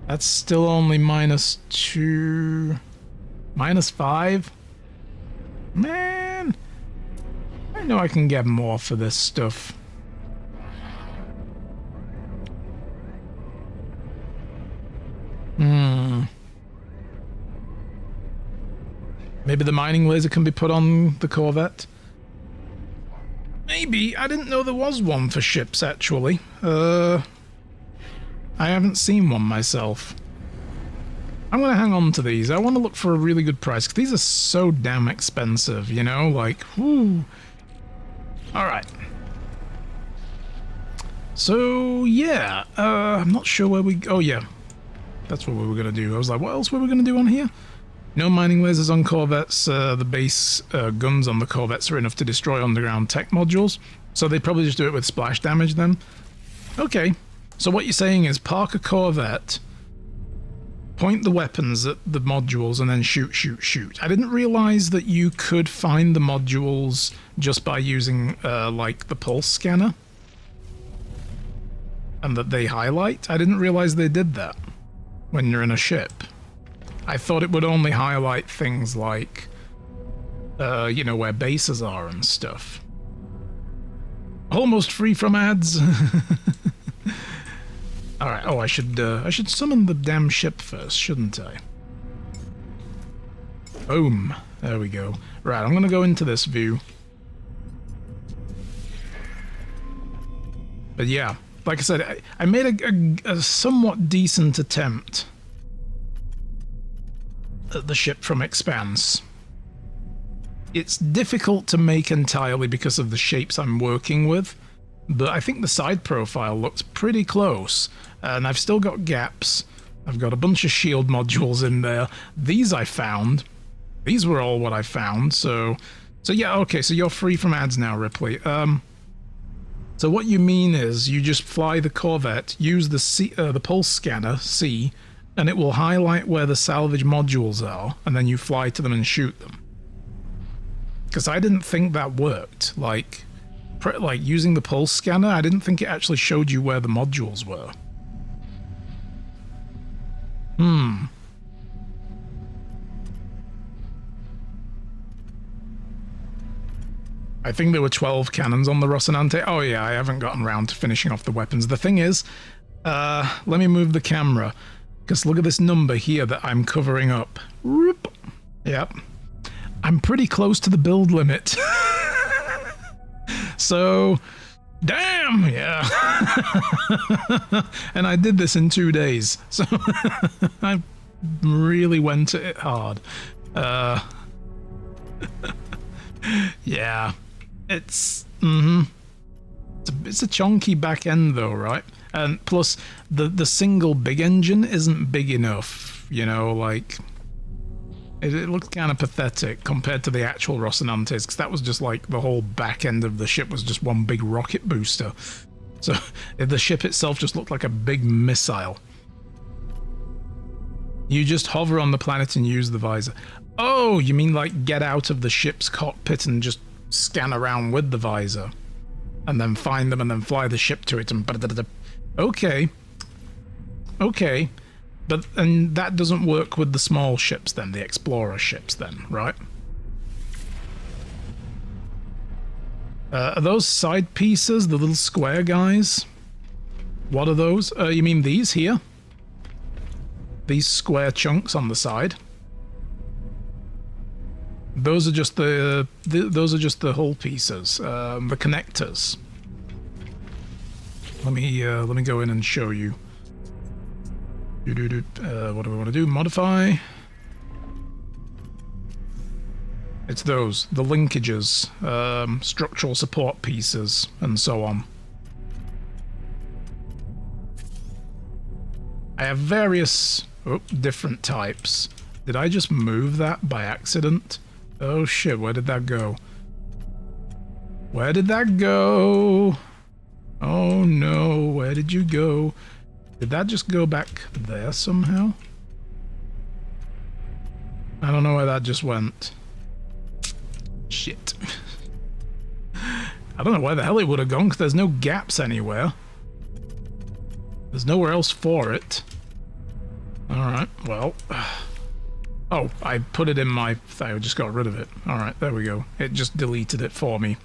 That's still only -2... -5? Man! I know I can get more for this stuff. Maybe the mining laser can be put on the Corvette? Maybe. I didn't know there was one for ships, actually. I haven't seen one myself. I'm going to hang on to these. I want to look for a really good price, because these are so damn expensive, you know? Like, whoo. Alright. So, yeah. I'm not sure where we... Oh, yeah. That's what we were going to do. I was like, what else were we going to do on here? No mining lasers on Corvettes. The base guns on the Corvettes are enough to destroy underground tech modules. So they probably just do it with splash damage then. Okay. So what you're saying is park a Corvette, point the weapons at the modules, and then shoot, shoot, shoot. I didn't realize that you could find the modules just by using, like, the pulse scanner. And that they highlight. I didn't realize they did that when you're in a ship. I thought it would only highlight things like, you know, where bases are and stuff. Almost free from ads. Alright, oh, I should summon the damn ship first, shouldn't I? Boom. There we go. Right, I'm gonna go into this view. But yeah, like I said, I made a somewhat decent attempt at the ship from Expanse. It's difficult to make entirely because of the shapes I'm working with, but I think the side profile looks pretty close, and I've still got gaps. I've got a bunch of shield modules in there. These I found. These were all what I found, so yeah, okay, so you're free from ads now, Ripley. So what you mean is you just fly the Corvette, use the pulse scanner, C, and it will highlight where the salvage modules are, and then you fly to them and shoot them. Because I didn't think that worked. Like using the pulse scanner, I didn't think it actually showed you where the modules were. I think there were 12 cannons on the Rocinante. Oh yeah, I haven't gotten around to finishing off the weapons. The thing is, let me move the camera, because look at this number here that I'm covering up. Whoop. Yep. I'm pretty close to the build limit. So, damn, yeah. And I did this in 2 days, so I really went at it hard. Yeah. It's a chunky back end though, right? And plus the single big engine isn't big enough, you know, like it looks kind of pathetic compared to the actual Rocinantes, because that was just like the whole back end of the ship was just one big rocket booster. So the ship itself just looked like a big missile. You just hover on the planet and use the visor. Oh, you mean like get out of the ship's cockpit and just scan around with the visor, and then find them and then fly the ship to it and okay, and that doesn't work with the small ships then, the explorer ships then, right? Are those side pieces, the little square guys? What are those? You mean these here? These square chunks on the side? Those are just the hull pieces, the connectors. Let me go in and show you. What do we want to do? Modify. It's those, the linkages, structural support pieces, and so on. I have various different types. Did I just move that by accident? Oh shit, where did that go? Where did that go? Oh no, where did you go? Did that just go back there somehow? I don't know where that just went. Shit. I don't know where the hell it would have gone, because there's no gaps anywhere. There's nowhere else for it. Alright, well... Oh, I put it in my... I just got rid of it. Alright, there we go. It just deleted it for me.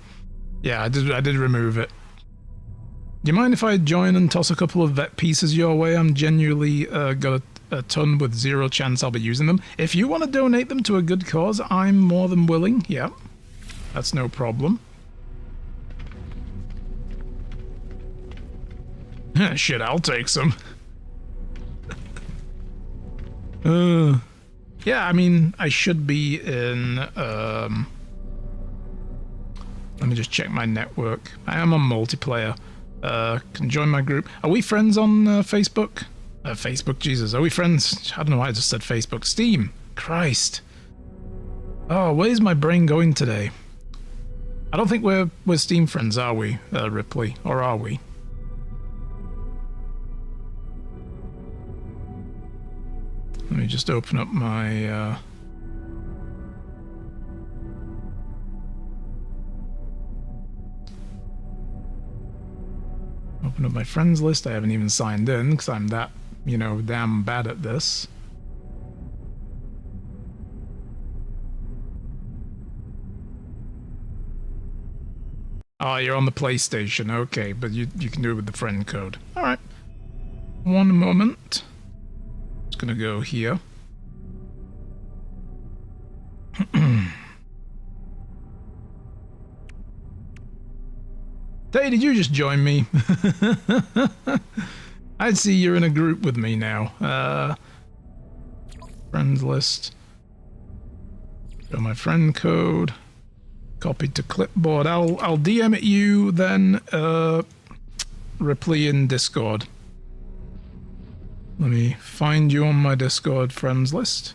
Yeah, I did remove it. Do you mind if I join and toss a couple of vet pieces your way? I'm genuinely got a ton with zero chance I'll be using them. If you want to donate them to a good cause, I'm more than willing. Yeah, that's no problem. Shit, I'll take some. Yeah, I mean, I should be in, let me just check my network. I am on multiplayer. Can join my group. Are we friends on Facebook? Facebook, Jesus. Are we friends? I don't know why I just said Facebook. Steam. Christ. Oh, where's my brain going today? I don't think we're Steam friends, are we, Ripley? Or are we? Let me just open up my... Open up my friends list. I haven't even signed in because I'm that, you know, damn bad at this. Oh, you're on the PlayStation. Okay, but you can do it with the friend code. All right. One moment. Just gonna go here. Hey, did you just join me? I see you're in a group with me now. Friends list. Show my friend code. Copied to clipboard. I'll DM it you then, Ripley in Discord. Let me find you on my Discord friends list.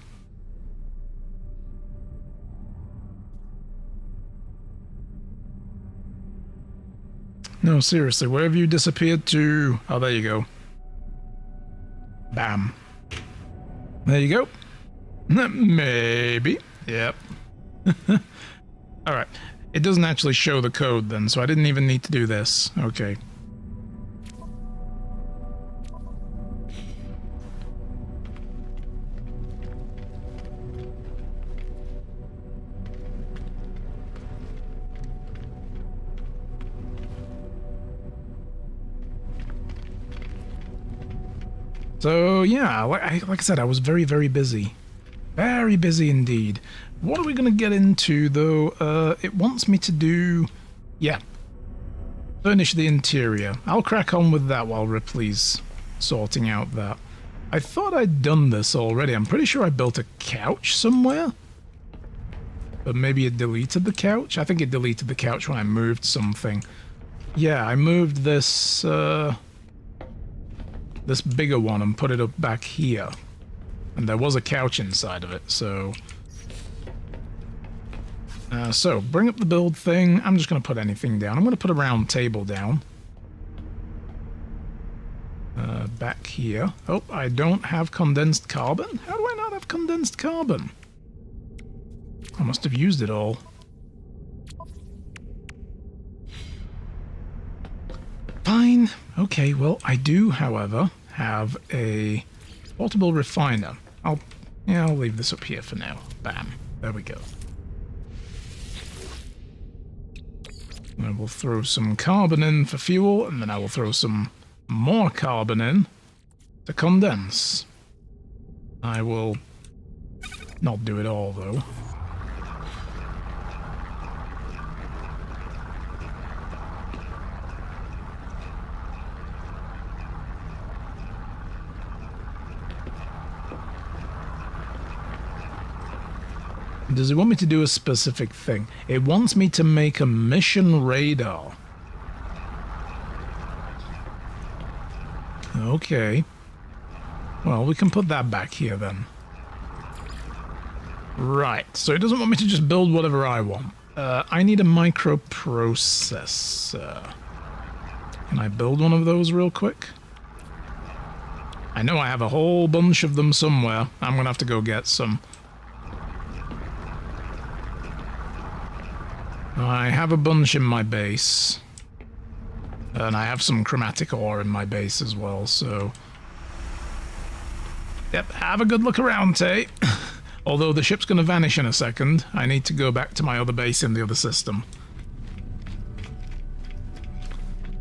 No, seriously, where have you disappeared to? Oh, there you go. Bam. There you go. Maybe. Yep. Alright. It doesn't actually show the code then, so I didn't even need to do this. Okay. So, yeah, like I said, I was very, very busy. Very busy indeed. What are we going to get into, though? It wants me to do... Yeah. Furnish the interior. I'll crack on with that while Ripley's sorting out that. I thought I'd done this already. I'm pretty sure I built a couch somewhere. But maybe it deleted the couch? I think it deleted the couch when I moved something. Yeah, I moved this... this bigger one and put it up back here. And there was a couch inside of it, so... so, bring up the build thing. I'm just going to put anything down. I'm going to put a round table down. Back here. Oh, I don't have condensed carbon? How do I not have condensed carbon? I must have used it all. Fine. Okay, well, I do, however, have a portable refiner. I'll leave this up here for now. Bam. There we go. And I will throw some carbon in for fuel, and then I will throw some more carbon in to condense. I will not do it all, though. Does it want me to do a specific thing? It wants me to make a mission radar. Okay. Well, we can put that back here then. Right, so it doesn't want me to just build whatever I want. I need a microprocessor. Can I build one of those real quick? I know I have a whole bunch of them somewhere. I'm gonna have to go get some. I have a bunch in my base. And I have some chromatic ore in my base as well, so... Yep, have a good look around, Tay. Although the ship's going to vanish in a second, I need to go back to my other base in the other system.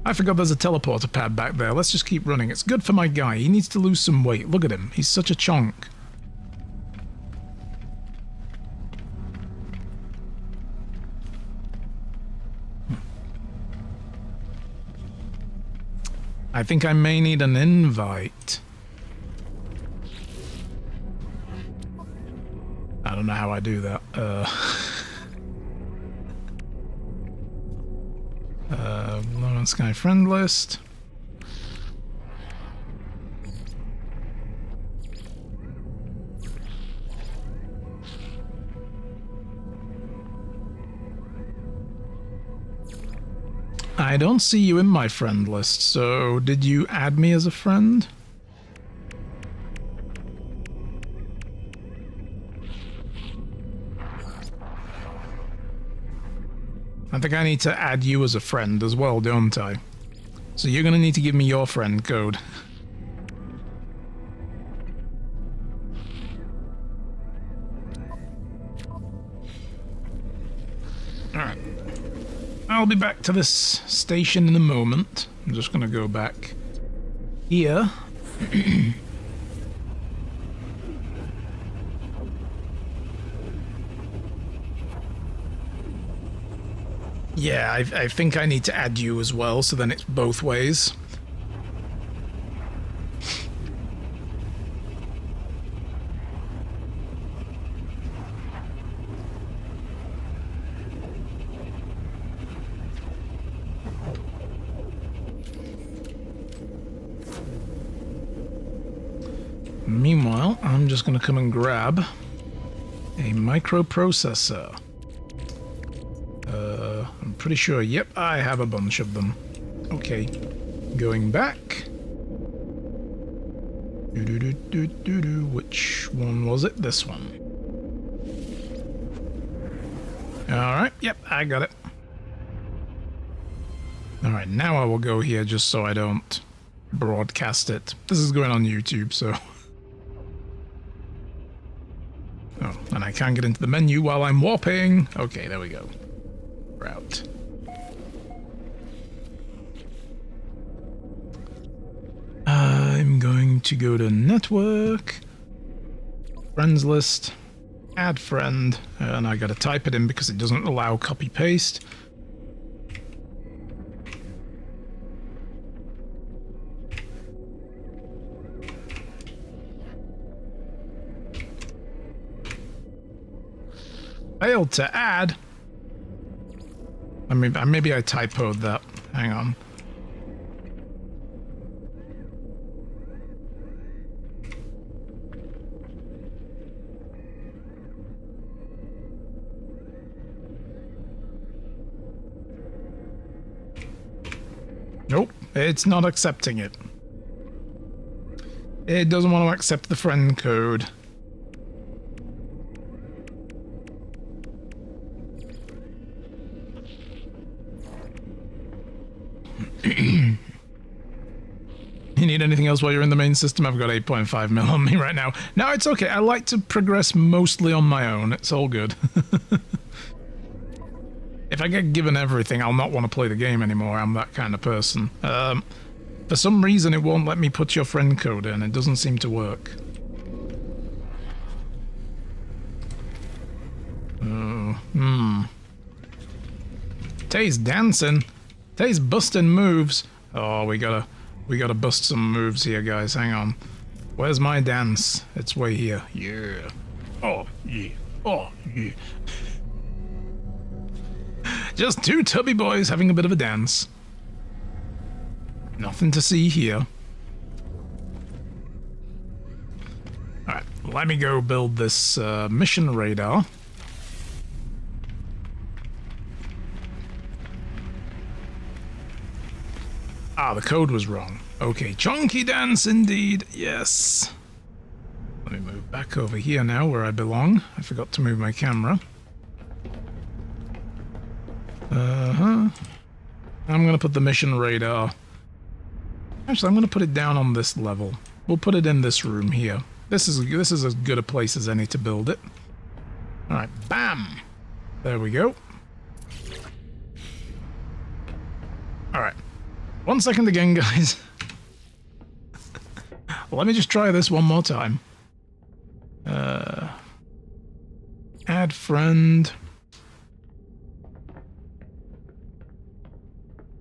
I forgot there's a teleporter pad back there. Let's just keep running. It's good for my guy. He needs to lose some weight. Look at him. He's such a chonk. I think I may need an invite. I don't know how I do that. Low Sky friend list. I don't see you in my friend list, so did you add me as a friend? I think I need to add you as a friend as well, don't I? So you're going to need to give me your friend code. Alright. I'll be back to this station in a moment. I'm just going to go back here. Yeah, I think I need to add you as well, so then it's both ways. Meanwhile, I'm just going to come and grab a microprocessor. I'm pretty sure, yep, I have a bunch of them. Okay. Going back. Which one was it? This one. Alright, yep, I got it. Alright, now I will go here just so I don't broadcast it. This is going on YouTube, so... Oh, and I can't get into the menu while I'm warping. Okay, there we go. Route. I'm going to go to network, friends list, add friend, and I gotta type it in because it doesn't allow copy paste. Failed to add. I mean, maybe I typoed that. Hang on. Nope, it's not accepting it. It doesn't want to accept the friend code. You need anything else while you're in the main system? I've got 8.5 mil on me right now. No, it's okay. I like to progress mostly on my own. It's all good. If I get given everything, I'll not want to play the game anymore. I'm that kind of person. For some reason, it won't let me put your friend code in. It doesn't seem to work. Tay's dancing. Tay's busting moves. Oh, we gotta bust some moves here, guys. Hang on. Where's my dance? It's way here. Yeah. Oh, yeah. Oh, yeah. Just two tubby boys having a bit of a dance. Nothing to see here. Alright, let me go build this mission radar. Ah, the code was wrong. Okay, chunky dance indeed, yes. Let me move back over here now where I belong. I forgot to move my camera. I'm gonna put the mission radar. Actually, I'm gonna put it down on this level. We'll put it in this room here. This is as good a place as any to build it. All right, bam. There we go. All right. 1 second again, guys. Let me just try this one more time. Add friend.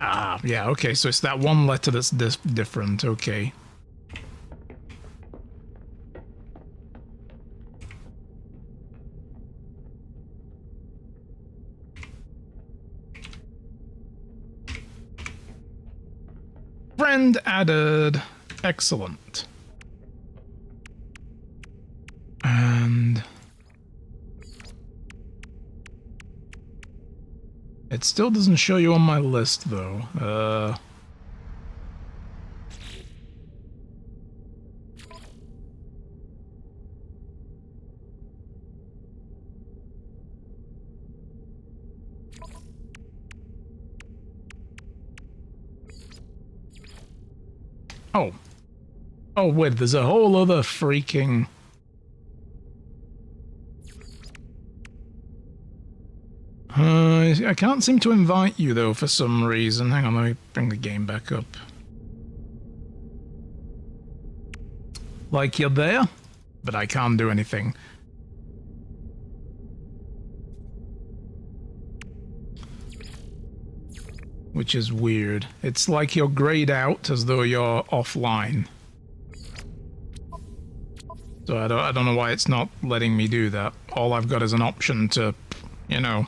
Ah, yeah, okay, so it's that one letter that's different, okay. Friend added. Excellent. And... it still doesn't show you on my list, though. Oh. Oh, wait, there's a whole other freaking... I can't seem to invite you, though, for some reason. Hang on, let me bring the game back up. Like, you're there, but I can't do anything. Which is weird. It's like you're grayed out as though you're offline. So I don't know why it's not letting me do that. All I've got is an option to, you know...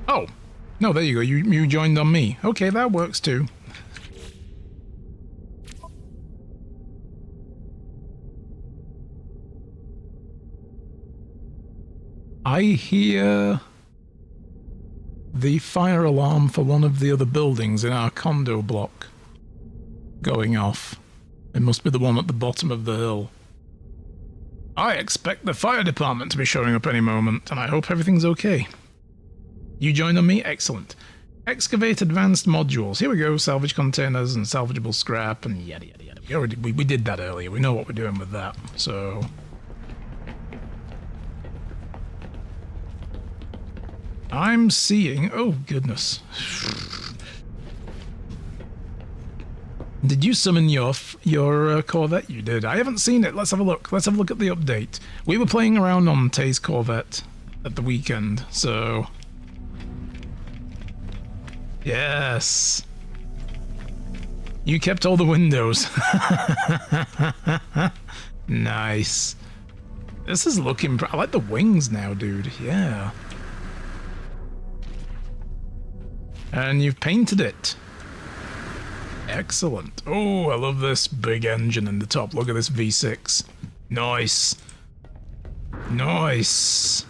Oh! No, there you go. You joined on me. Okay, that works too. I hear... the fire alarm for one of the other buildings in our condo block going off. It must be the one at the bottom of the hill. I expect the fire department to be showing up any moment, and I hope everything's okay. You join on me? Excellent. Excavate advanced modules. Here we go. Salvage containers and salvageable scrap and yada yada yada. We did that earlier. We know what we're doing with that. So... I'm seeing... Oh, goodness. Did you summon your Corvette? You did. I haven't seen it. Let's have a look. Let's have a look at the update. We were playing around on Tay's Corvette at the weekend, so... Yes. You kept all the windows. Nice. This is looking... I like the wings now, dude. Yeah. And you've painted it. Excellent. Oh, I love this big engine in the top. Look at this V6. Nice. Nice.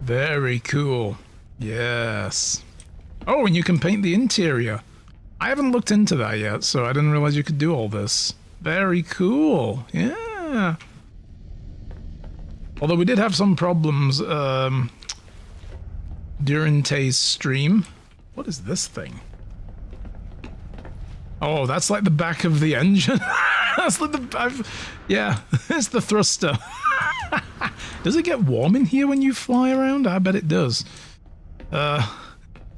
Very cool. Yes. Oh, and you can paint the interior. I haven't looked into that yet, so I didn't realize you could do all this. Very cool. Yeah. Although we did have some problems during Tay's stream. What is this thing? Oh, that's like the back of the engine. That's like the... yeah, it's the thruster. Does it get warm in here when you fly around? I bet it does.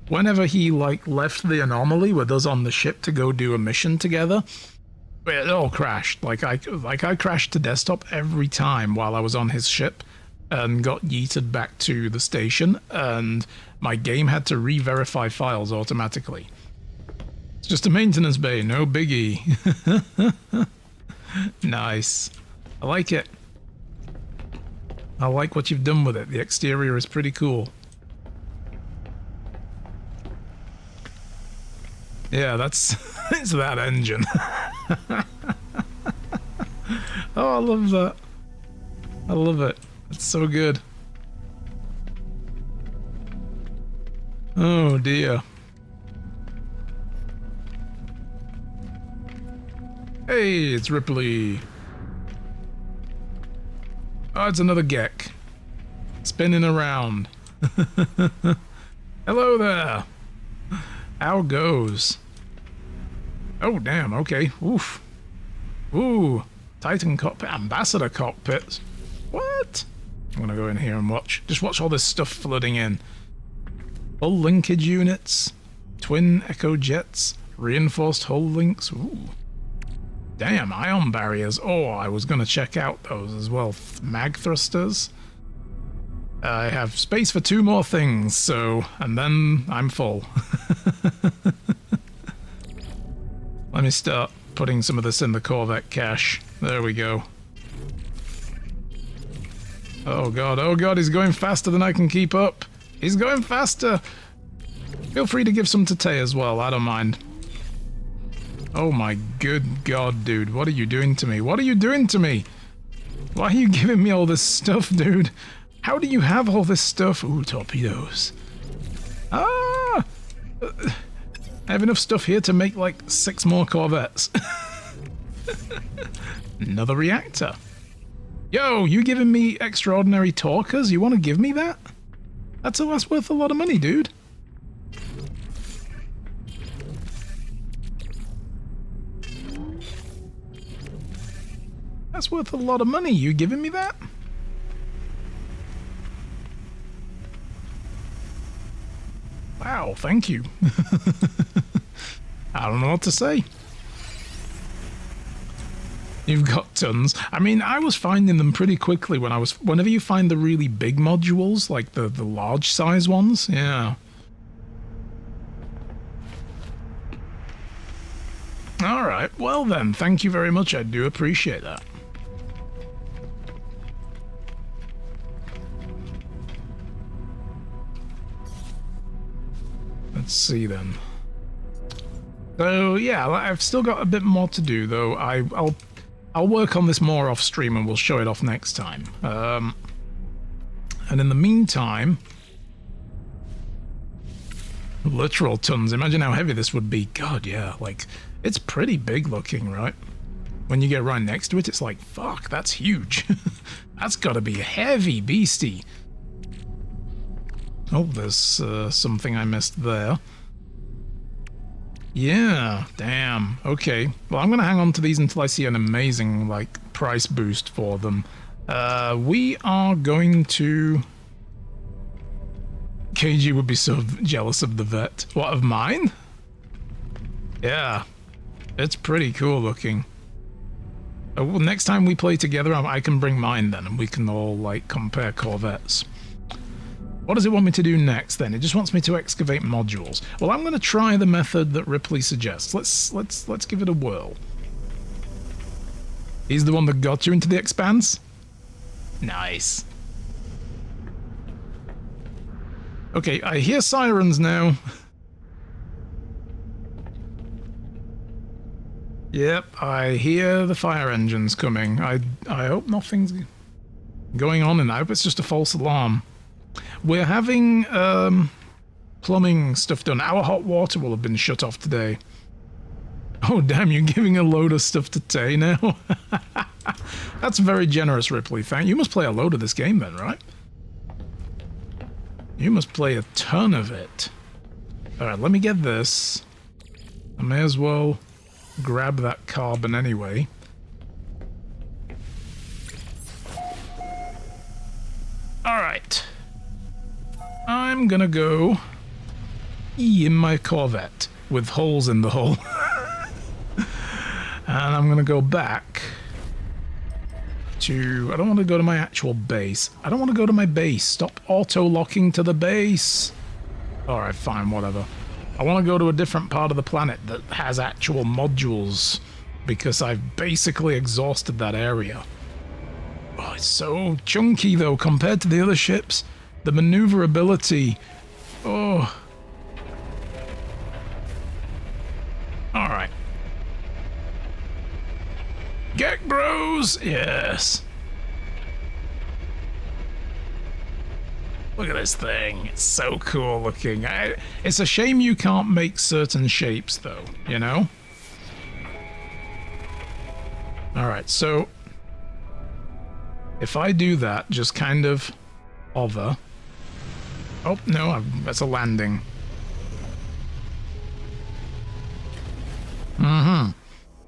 Whenever he, like, left the anomaly with us on the ship to go do a mission together, it all crashed. Like I crashed to desktop every time while I was on his ship and got yeeted back to the station, and my game had to re-verify files automatically. It's just a maintenance bay, no biggie. Nice. I like it. I like what you've done with it. The exterior is pretty cool. Yeah, that's... it's that engine. Oh, I love that. I love it. It's so good. Oh, dear. Hey, it's Ripley. Oh, it's another Gek. Spinning around. Hello there. How goes? Oh, damn, okay. Oof. Ooh. Titan cockpit. Ambassador cockpits. What? I'm gonna go in here and watch. Just watch all this stuff flooding in. Hull linkage units. Twin echo jets. Reinforced hull links. Ooh. Damn, ion barriers. Oh, I was gonna check out those as well. Mag thrusters. I have space for 2 more things, so... and then I'm full. Let me start putting some of this in the Corvette cache. There we go. Oh god, he's going faster than I can keep up. He's going faster! Feel free to give some to Tay as well, I don't mind. Oh my good god, dude, what are you doing to me? What are you doing to me? Why are you giving me all this stuff, dude? How do you have all this stuff? Ooh, torpedoes. Ah! I have enough stuff here to make like 6 more Corvettes. Another reactor. Yo, you giving me extraordinary talkers? You want to give me that? That's worth a lot of money, dude. That's worth a lot of money. You giving me that? Wow, thank you. I don't know what to say. You've got tons. I mean, I was finding them pretty quickly whenever you find the really big modules, like the large size ones, yeah. Alright, well then, thank you very much, I do appreciate that. Let's see then. So yeah, I've still got a bit more to do though. I'll work on this more off stream and we'll show it off next time. And in the meantime, literal tons. Imagine how heavy this would be. God, yeah, like it's pretty big looking, right? When you get right next to it, it's like, fuck, that's huge. That's got to be a heavy beastie. Oh, there's something I missed there. Yeah, damn. Okay. Well, I'm going to hang on to these until I see an amazing, like, price boost for them. We are going to... KG would be so jealous of the vet. What, of mine? Yeah. It's pretty cool looking. Well, next time we play together, I can bring mine then, and we can all, like, compare Corvettes. What does it want me to do next then? It just wants me to excavate modules. Well, I'm going to try the method that Ripley suggests. Let's give it a whirl. He's the one that got you into the expanse? Nice. Okay, I hear sirens now. Yep, I hear the fire engines coming. I hope nothing's going on, and I hope it's just a false alarm. We're having plumbing stuff done. Our hot water will have been shut off today. Oh damn, you're giving a load of stuff to Tay now? That's very generous, Ripley. Thank you. You must play a load of this game then, right? You must play a ton of it. Alright, let me get this. I may as well grab that carbon anyway. Alright. I'm gonna go in my Corvette with holes in the hull. And I'm gonna go back to... I don't want to go to my actual base. I don't want to go to my base. Stop auto-locking to the base. Alright, fine, whatever. I want to go to a different part of the planet that has actual modules, because I've basically exhausted that area. Oh, it's so chunky, though, compared to the other ships. The maneuverability. Oh. Alright. Get bros! Yes. Look at this thing. It's so cool looking. It's a shame you can't make certain shapes, though, you know? Alright, so... if I do that, just kind of hover... Oh, no, that's a landing. Mm-hmm.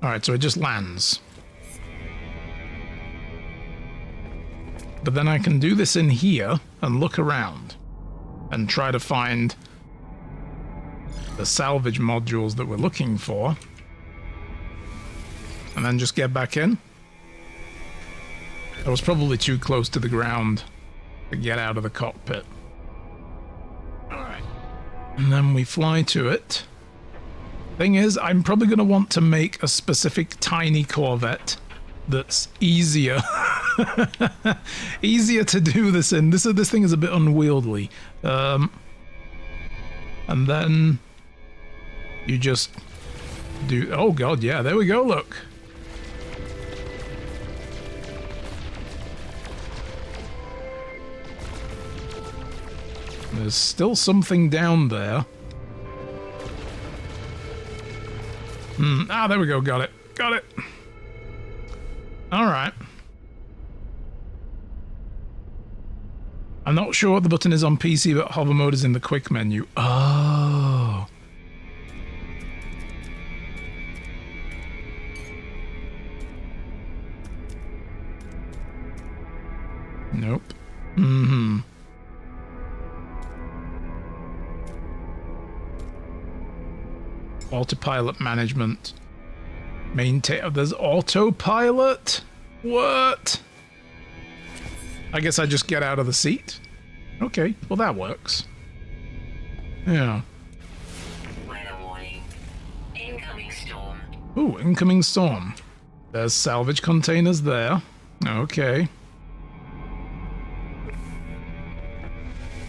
Alright, so it just lands. But then I can do this in here and look around and try to find the salvage modules that we're looking for. And then just get back in. I was probably too close to the ground to get out of the cockpit. Alright. And then we fly to it. Thing is, I'm probably going to want to make a specific tiny Corvette that's easier. Easier to do this in. This thing is a bit unwieldy. And then you just do... oh god, yeah, there we go, look. There's still something down there. Ah, there we go, got it. Got it. Alright. I'm not sure what the button is on PC, but hover mode is in the quick menu. Oh. Nope. Mm-hmm. Autopilot management. Maintain... there's autopilot? What? I guess I just get out of the seat? Okay, well that works. Yeah. Weather warning. Incoming storm. Ooh, incoming storm. There's salvage containers there. Okay.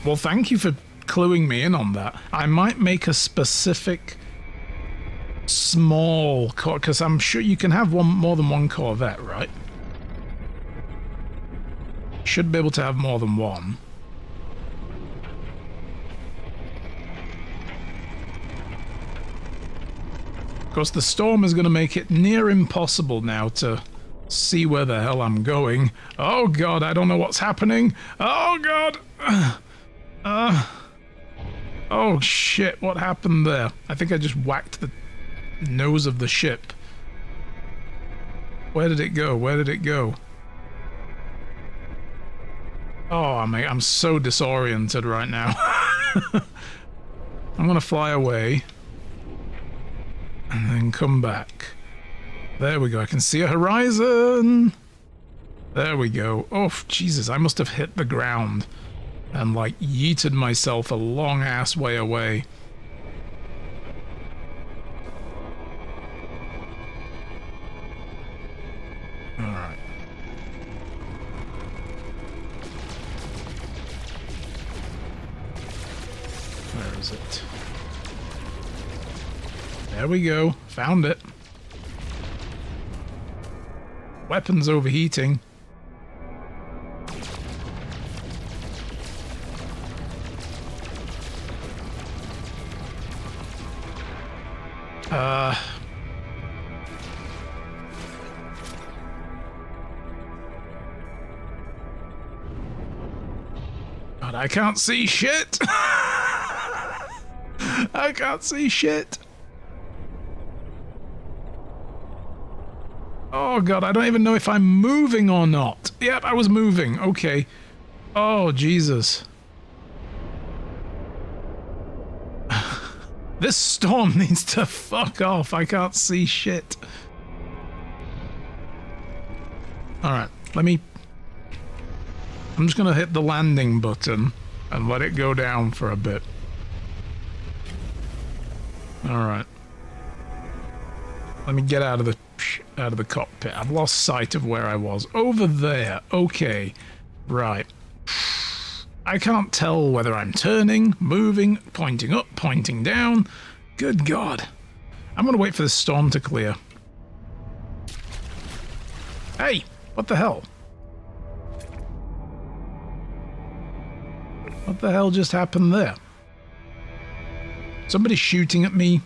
Well, thank you for cluing me in on that. I might make a specific small, because I'm sure you can have more than one Corvette, right? Should be able to have more than one. Of course, the storm is going to make it near impossible now to see where the hell I'm going. Oh god, I don't know what's happening. Oh god! Oh shit, what happened there? I think I just whacked the nose of the ship. Where did it go? Where did it go? Oh, I'm so disoriented right now. I'm gonna fly away. And then come back. There we go. I can see a horizon. There we go. Oh, Jesus. I must have hit the ground and, like, yeeted myself a long-ass way away. Alright. Where is it? There we go. Found it. Weapons overheating. God, I can't see shit. I can't see shit. Oh god, I don't even know if I'm moving or not. Yep, I was moving. Okay. Oh, Jesus. This storm needs to fuck off. I can't see shit. Alright, I'm just gonna hit the landing button and let it go down for a bit. Alright. Let me get out of the cockpit. I've lost sight of where I was. Over there. Okay. Right. I can't tell whether I'm turning, moving, pointing up, pointing down. Good God. I'm going to wait for the storm to clear. Hey! What the hell? What the hell just happened there? Somebody shooting at me?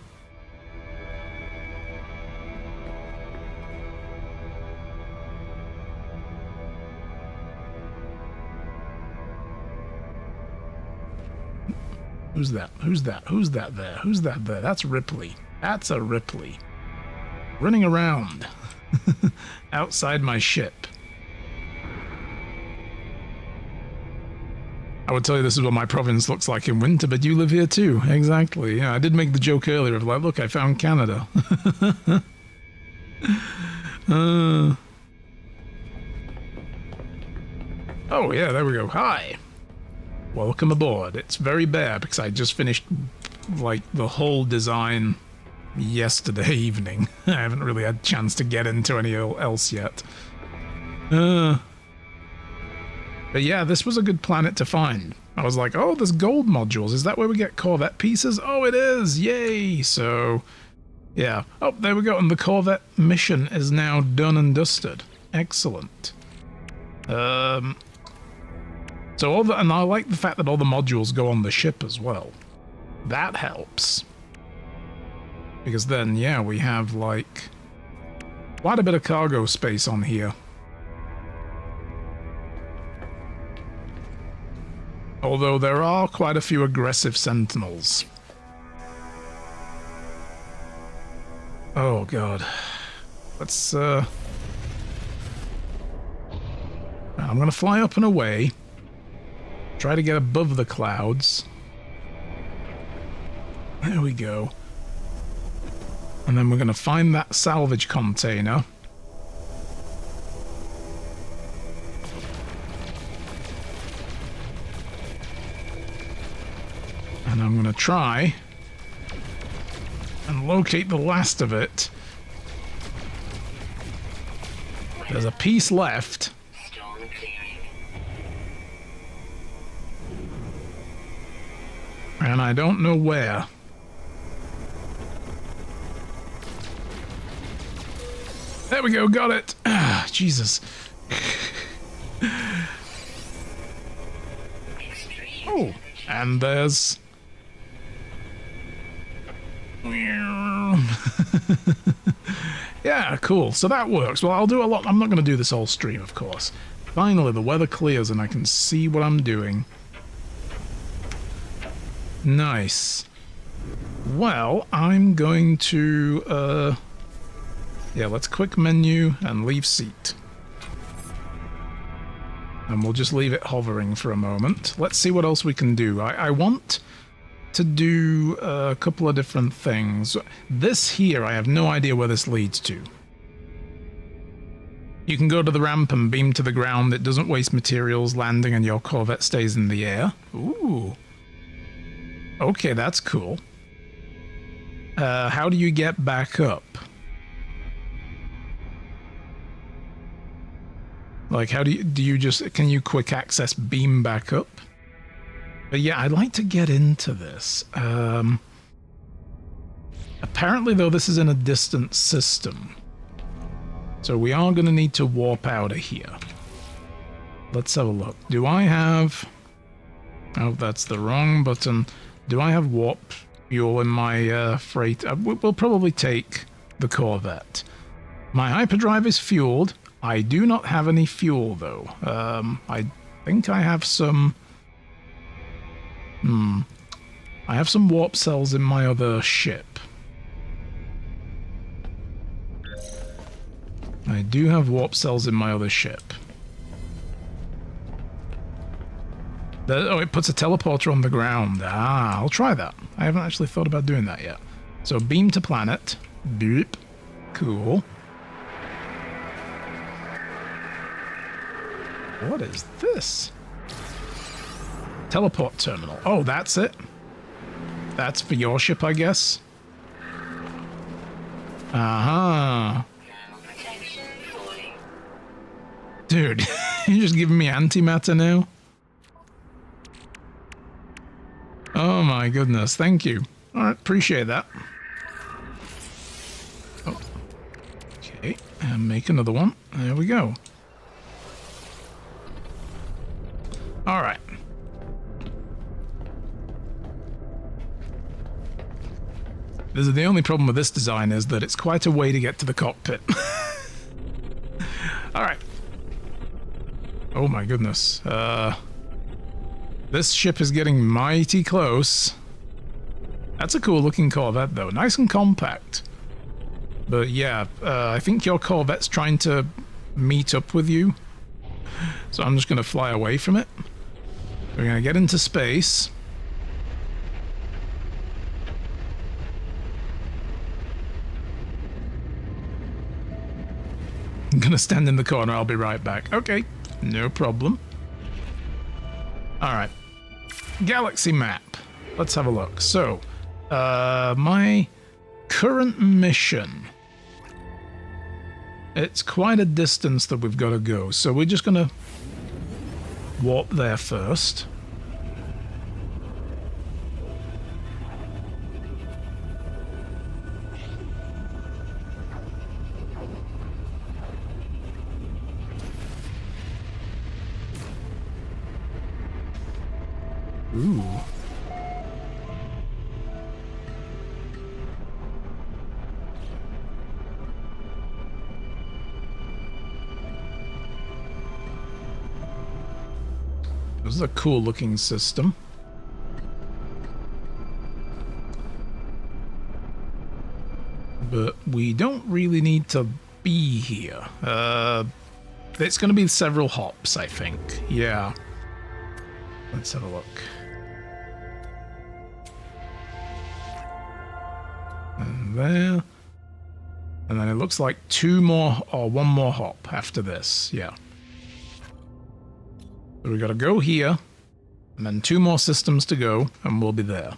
Who's that? Who's that? Who's that there? Who's that there? That's Ripley. That's a Ripley. Running around. Outside my ship. I would tell you this is what my province looks like in winter, but you live here too. Exactly. Yeah, I did make the joke earlier of like, look, I found Canada. Oh, yeah, there we go. Hi. Welcome aboard. It's very bare because I just finished, like, the whole design yesterday evening. I haven't really had a chance to get into any else yet. But yeah, this was a good planet to find. I was like, oh, there's gold modules. Is that where we get Corvette pieces? Oh, it is. Yay. So, yeah. Oh, there we go. And the Corvette mission is now done and dusted. Excellent. So all the, and I like the fact that all the modules go on the ship as well. That helps. Because then, yeah, we have, like, quite a bit of cargo space on here. Although there are quite a few aggressive sentinels. Oh, God. Let's, I'm gonna fly up and away. Try to get above the clouds. There we go. And then we're going to find that salvage container. And I'm going to try and locate the last of it. There's a piece left. And I don't know where. There we go, got it. Ah, Jesus. Oh, and there's... Yeah, cool. So that works. Well, I'll do a lot. I'm not going to do this whole stream, of course. Finally, the weather clears and I can see what I'm doing. Nice. Well, I'm going to... yeah, let's quick menu and leave seat. And we'll just leave it hovering for a moment. Let's see what else we can do. I want to do a couple of different things. This here, I have no idea where this leads to. You can go to the ramp and beam to the ground. It doesn't waste materials landing and your Corvette stays in the air. Ooh. Okay, that's cool. How do you get back up? Like, how do you just, can you quick access beam back up? But yeah, I'd like to get into this. Apparently, though, this is in a distant system. So we are going to need to warp out of here. Let's have a look. Do I have... Oh, that's the wrong button. Do I have warp fuel in my freight? We'll probably take the Corvette. My hyperdrive is fueled. I do not have any fuel, though. I think I have some... I have some warp cells in my other ship. I do have warp cells in my other ship. Oh, it puts a teleporter on the ground. Ah, I'll try that. I haven't actually thought about doing that yet. So, beam to planet. Boop. Cool. What is this? Teleport terminal. Oh, that's it? That's for your ship, I guess? Uh-huh. Dude, you're just giving me antimatter now? Oh my goodness, thank you. Alright, appreciate that. Oh. Okay, and make another one. There we go. Alright. The only problem with this design is that it's quite a way to get to the cockpit. Alright. Oh my goodness. This ship is getting mighty close. That's a cool looking Corvette though. Nice and compact. But yeah, I think your Corvette's trying to meet up with you. So I'm just going to fly away from it. We're going to get into space. I'm going to stand in the corner. I'll be right back. Okay. No problem. Alright. Galaxy map. Let's have a look. So, my current mission. It's quite a distance that we've got to go. So we're just going to warp there first. Ooh. This is a cool looking system. But we don't really need to be here. It's going to be several hops, I think. Yeah. Let's have a look. And there. And then it looks like two more, or one more hop after this. Yeah. So we got to go here, and then two more systems to go, and we'll be there.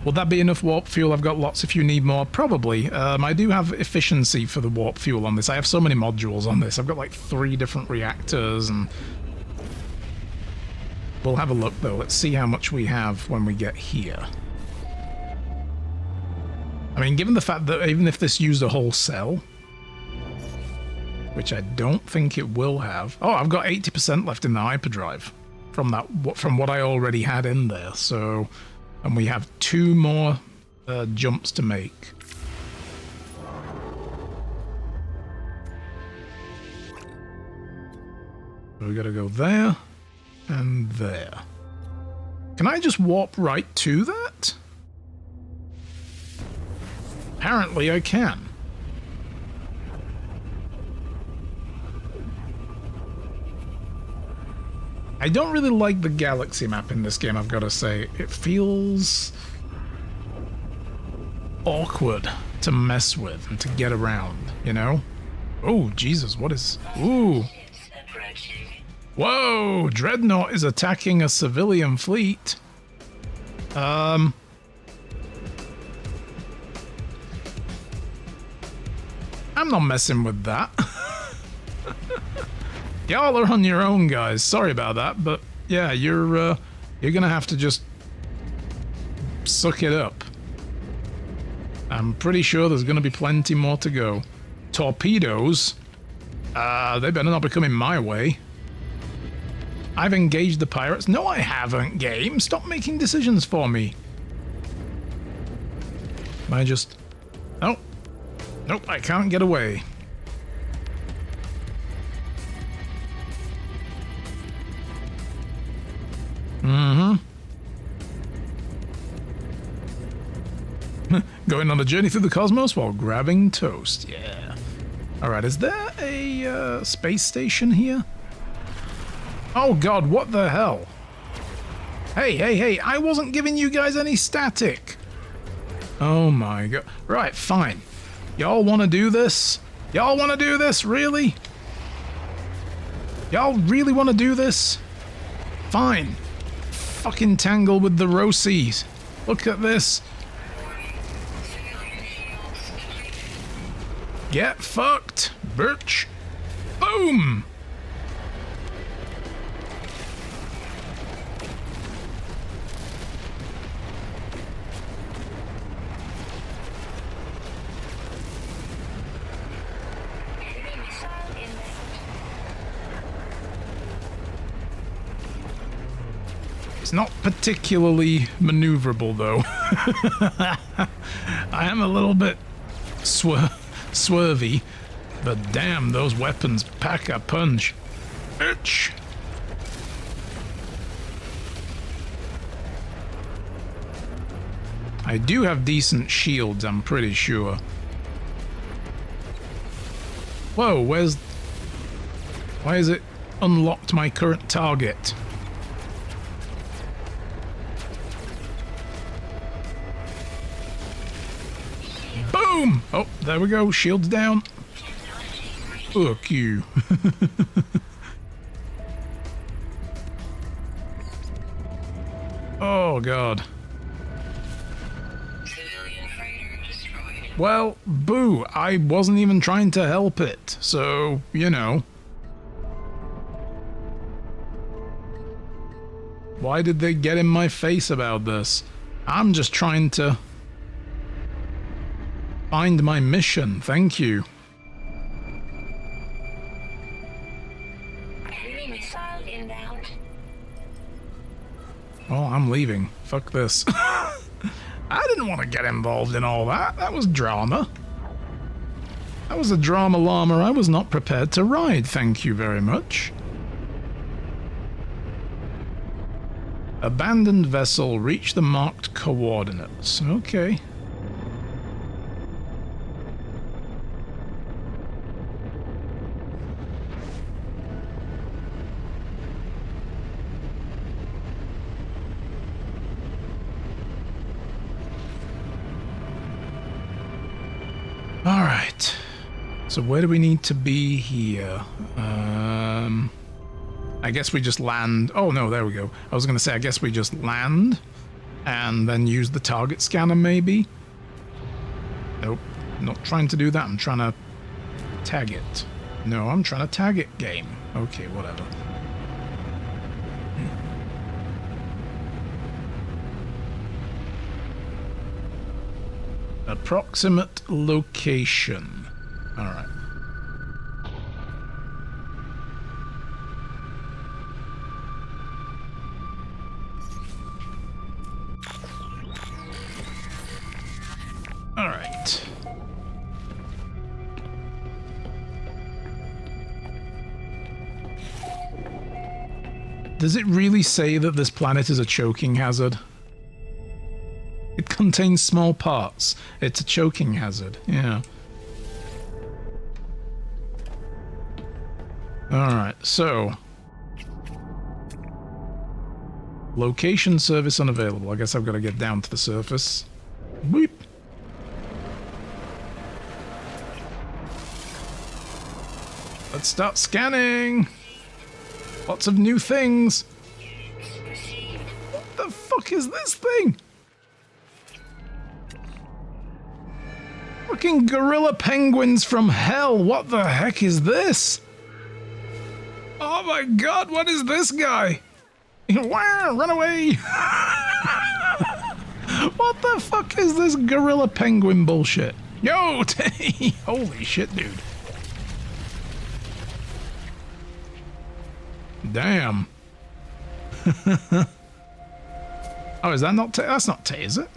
Will that be enough warp fuel? I've got lots if you need more. Probably. I do have efficiency for the warp fuel on this. I have so many modules on this. I've got like 3 different reactors, and we'll have a look though. Let's see how much we have when we get here. I mean, given the fact that even if this used a whole cell, which I don't think it will have. Oh, I've got 80% left in the hyperdrive from what I already had in there. So, and we have 2 more jumps to make. We gotta go there and there. Can I just warp right to that? Apparently I can. I don't really like the galaxy map in this game, I've got to say. It feels awkward to mess with and to get around, you know? Oh, Jesus, what is... Ooh. Whoa! Dreadnought is attacking a civilian fleet. I'm not messing with that. Y'all are on your own, guys. Sorry about that, but yeah, you're gonna have to just suck it up. I'm pretty sure there's gonna be plenty more to go. Torpedoes? They better not be coming my way. I've engaged the pirates. No, I haven't, game. Stop making decisions for me. I just... Nope. Nope, I can't get away. Going on a journey through the cosmos while grabbing toast. Yeah. Alright, is there a space station here? Oh god, what the hell? Hey, hey, hey, I wasn't giving you guys any static. Oh my god. Right, fine. Y'all want to do this? Y'all want to do this? Really? Y'all really want to do this? Fine. Fucking tangle with the Rosies. Look at this. Get fucked, bitch. Boom! It's not particularly maneuverable, though. I am a little bit swervy, but damn, those weapons pack a punch. Bitch! I do have decent shields, I'm pretty sure. Whoa, why is it unlocked my current target? Boom! Oh, there we go. Shields down. Fuck you. Oh, God. Well, boo. I wasn't even trying to help it. So, you know. Why did they get in my face about this? I'm just trying to find my mission, thank you. Well, I'm leaving. Fuck this. I didn't want to get involved in all that. That was drama. That was a drama llama I was not prepared to ride, thank you very much. Abandoned vessel, reach the marked coordinates. Okay. Alright, so where do we need to be here? I guess we just land. Oh no, there we go. I was going to say, I guess we just land and then use the target scanner maybe? Nope, not trying to do that. I'm trying to tag it. No, I'm trying to tag it, game. Okay, whatever. Approximate location. Alright. Alright. Does it really say that this planet is a choking hazard? It contains small parts. It's a choking hazard. Yeah. Alright, so... Location service unavailable. I guess I've got to get down to the surface. Boop. Let's start scanning! Lots of new things! What the fuck is this thing? Fucking gorilla penguins from hell! What the heck is this? Oh my god, what is this guy? Wow, run away! What the fuck is this gorilla penguin bullshit? Yo, holy shit, dude. Damn. Oh, is that not that's not Tay, is it?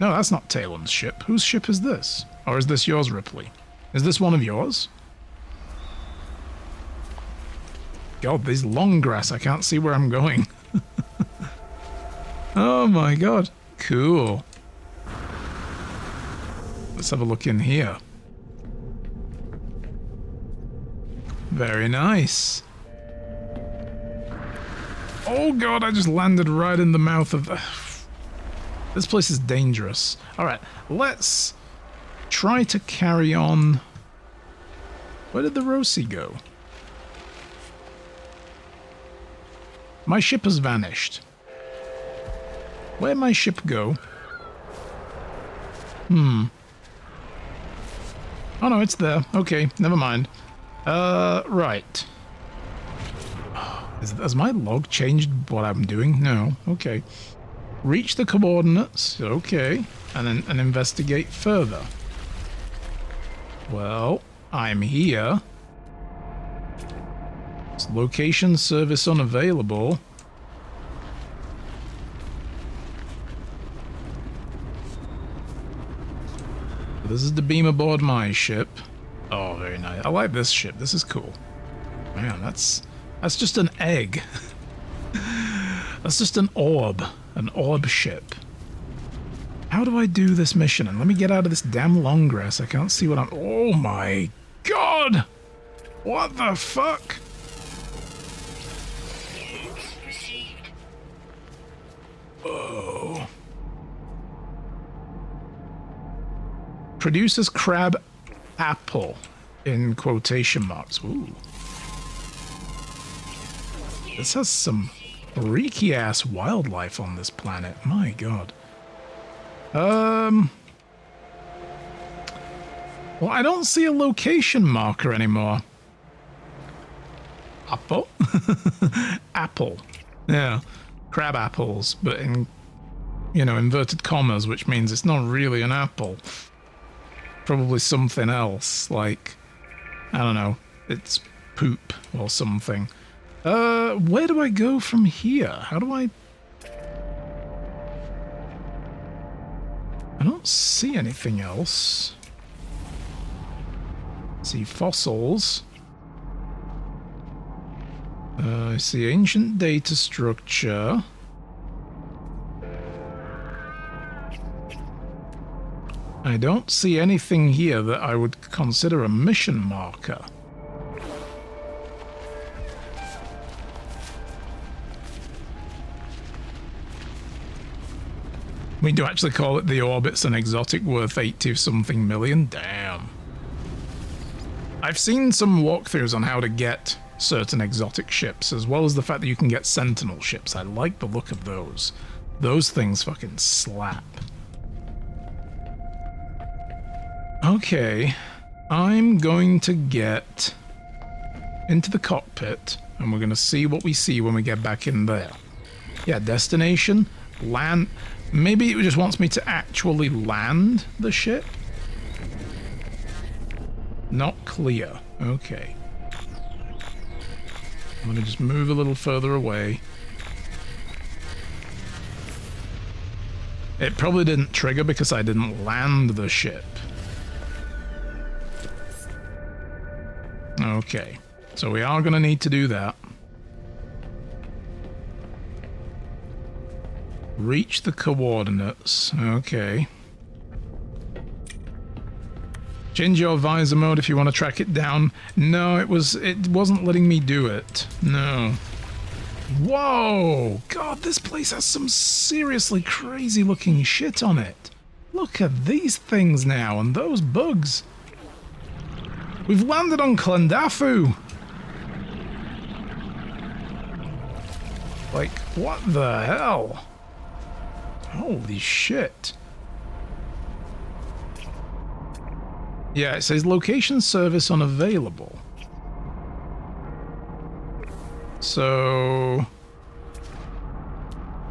No, that's not Talon's ship. Whose ship is this? Or is this yours, Ripley? Is this one of yours? God, these long grass, I can't see where I'm going. Oh my god. Cool. Let's have a look in here. Very nice. Oh god, I just landed right in the mouth of the... This place is dangerous. Alright, let's try to carry on. Where did the Rosie go? My ship has vanished. Where'd my ship go? Oh no, it's there. Okay, never mind. Right. Has my log changed what I'm doing? No. Okay. Reach the coordinates. Okay. And then investigate further. Well, I'm here. It's location service unavailable. This is the beam aboard my ship. Oh, very nice. I like this ship. This is cool. Man, that's just an egg. That's just an orb ship. How do I do this mission? And let me get out of this damn long grass. I can't see what I'm... Oh my god! What the fuck? Oh. Produces crab apple in quotation marks. Ooh. This has some freaky ass wildlife on this planet. My god. Well, I don't see a location marker anymore. Apple? Apple. Yeah. Crab apples, but in, you know, inverted commas, which means it's not really an apple. Probably something else, like, I don't know, it's poop or something. Where do I go from here? How do I don't see anything else. See fossils. I see ancient data structure. I don't see anything here that I would consider a mission marker. We do actually call it the orbit's an exotic worth 80-something million? Damn. I've seen some walkthroughs on how to get certain exotic ships, as well as the fact that you can get sentinel ships. I like the look of those. Those things fucking slap. Okay, I'm going to get into the cockpit, and we're going to see what we see when we get back in there. Yeah, destination, land, Maybe it just wants me to actually land the ship? Not clear. Okay. I'm gonna just move a little further away. It probably didn't trigger because I didn't land the ship. Okay. So we are gonna need to do that. Reach the coordinates. Okay. Change your visor mode if you want to track it down. No, it wasn't letting me do it. No. Whoa! God, this place has some seriously crazy looking shit on it. Look at these things now and those bugs. We've landed on Clendafu. Like, what the hell? Holy shit. Yeah, it says location service unavailable. So...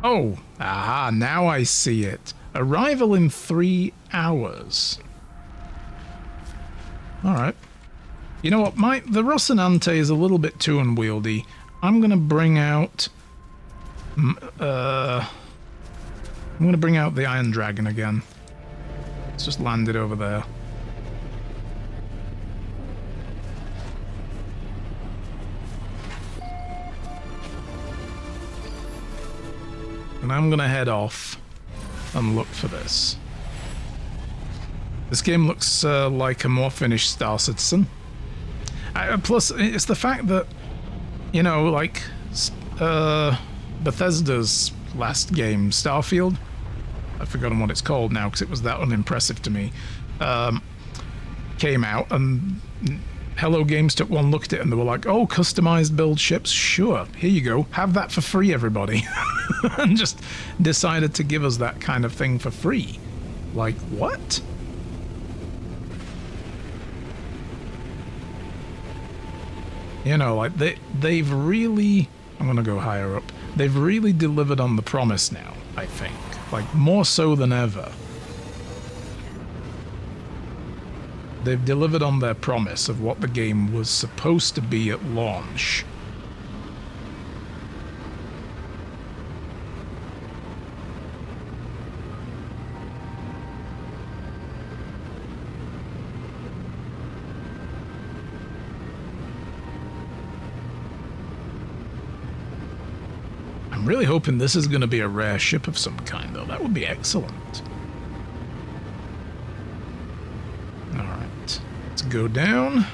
Oh, aha, now I see it. Arrival in 3 hours. Alright. You know what, the Rocinante is a little bit too unwieldy. I'm gonna bring out... I'm gonna bring out the Iron Dragon again. Let's just land it over there. And I'm gonna head off and look for this. This game looks like a more finished Star Citizen. Plus, it's the fact that, you know, like Bethesda's last game, Starfield, I've forgotten what it's called now because it was that unimpressive to me, came out and Hello Games took one look at it and they were like, oh, customized build ships? Sure, here you go. Have that for free, everybody. And just decided to give us that kind of thing for free. Like, what? You know, like, they've really... I'm gonna go higher up. They've really delivered on the promise now, I think. Like, more so than ever. They've delivered on their promise of what the game was supposed to be at launch. I'm really hoping this is going to be a rare ship of some kind, though. That would be excellent. Alright, let's go down.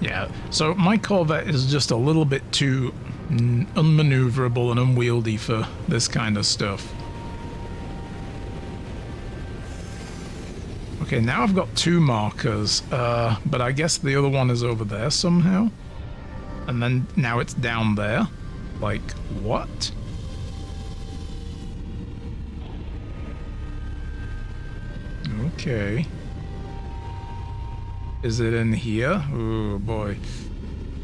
Yeah, so my Corvette is just a little bit too unmaneuverable and unwieldy for this kind of stuff. Okay, now I've got 2 markers, but I guess the other one is over there somehow. And then now it's down there. Like, what? Okay. Is it in here? Oh boy.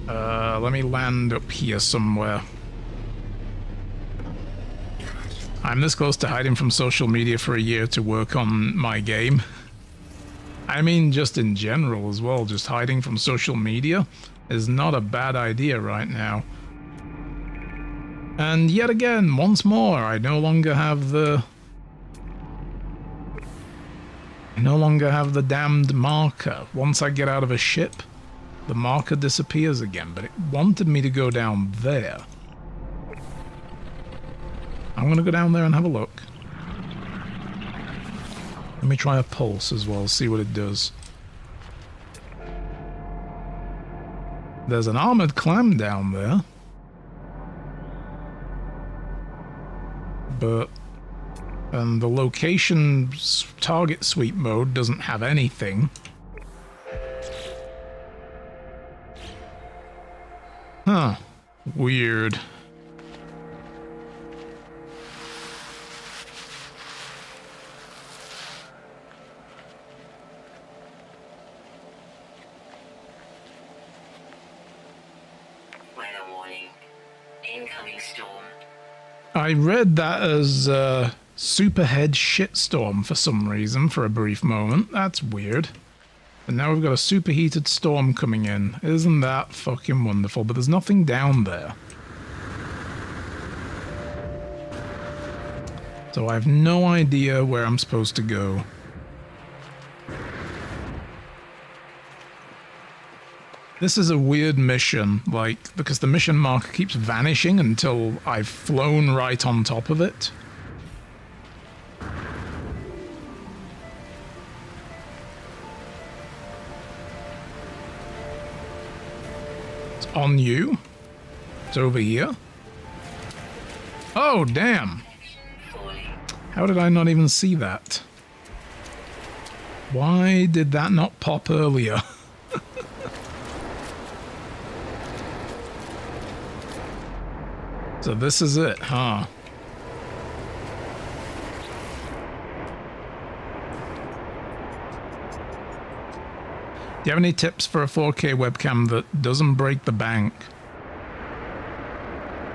Let me land up here somewhere. I'm this close to hiding from social media for a year to work on my game. I mean, just in general as well, just hiding from social media is not a bad idea right now. And yet again, once more, I no longer have the damned marker. Once I get out of a ship, the marker disappears again, but it wanted me to go down there. I'm gonna go down there and have a look. Let me try a pulse as well, see what it does. There's an armored clam down there. But... and the location target sweep mode doesn't have anything. Huh. Weird. Weather warning. Incoming storm. I read that as Superhead Shitstorm for some reason for a brief moment. That's weird. And now we've got a superheated storm coming in. Isn't that fucking wonderful? But there's nothing down there. So I have no idea where I'm supposed to go. This is a weird mission, like, because the mission marker keeps vanishing until I've flown right on top of it. It's on you. It's over here. Oh, damn. How did I not even see that? Why did that not pop earlier? So this is it, huh? Do you have any tips for a 4K webcam that doesn't break the bank?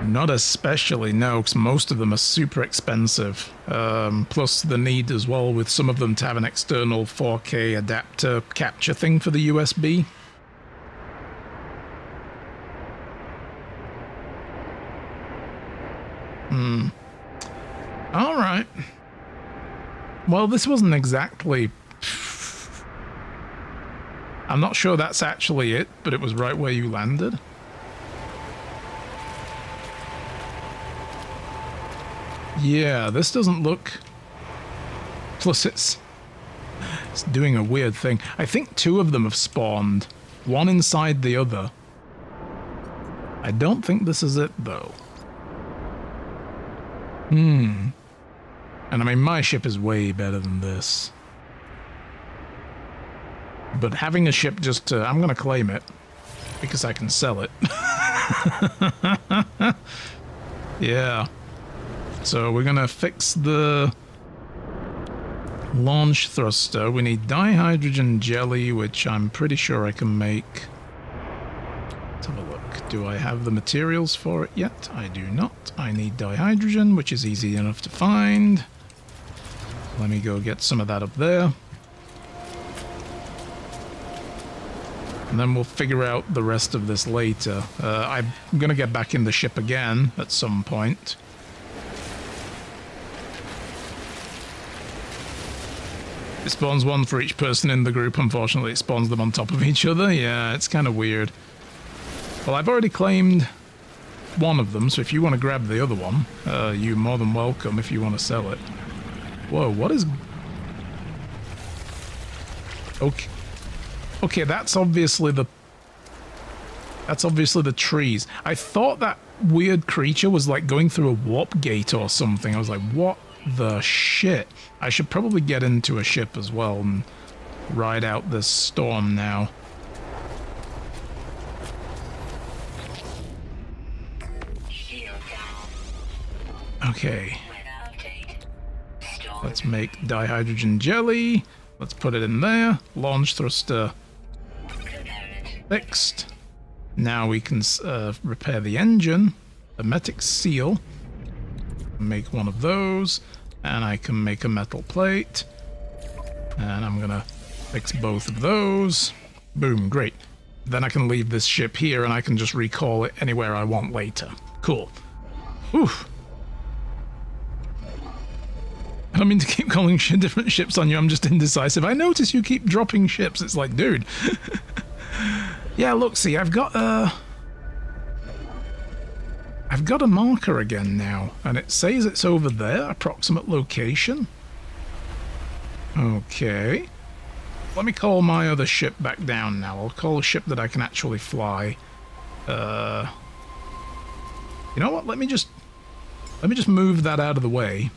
Not especially, no, because most of them are super expensive. Plus the need as well with some of them to have an external 4K adapter capture thing for the USB. All right. Well, this wasn't exactly... I'm not sure that's actually it, but it was right where you landed. Yeah, this doesn't look... Plus it's doing a weird thing. I think two of them have spawned, one inside the other. I don't think this is it, though. And I mean, my ship is way better than this. But having a ship just to... I'm going to claim it. Because I can sell it. Yeah. So we're going to fix the launch thruster. We need dihydrogen jelly, which I'm pretty sure I can make. Let's have a look. Do I have the materials for it yet? I do not. I need dihydrogen, which is easy enough to find. Let me go get some of that up there. And then we'll figure out the rest of this later. I'm going to get back in the ship again at some point. It spawns one for each person in the group. Unfortunately, it spawns them on top of each other. Yeah, it's kind of weird. Well, I've already claimed one of them, so if you want to grab the other one, you're more than welcome if you want to sell it. Whoa, what is... Okay. Okay, that's obviously the trees. I thought that weird creature was like going through a warp gate or something. I was like, what the shit? I should probably get into a ship as well and ride out this storm now. Okay. Let's make dihydrogen jelly. Let's put it in there. Launch thruster fixed. Now we can repair the engine. Hermetic seal. Make one of those. And I can make a metal plate. And I'm gonna fix both of those. Boom, great. Then I can leave this ship here and I can just recall it anywhere I want later. Cool. Oof. I don't mean to keep calling different ships on you, I'm just indecisive. I notice you keep dropping ships. It's like, dude. Yeah, look, see, I've got a marker again now, and it says it's over there, approximate location. Okay. Let me call my other ship back down now. I'll call a ship that I can actually fly. You know what? Let me just move that out of the way.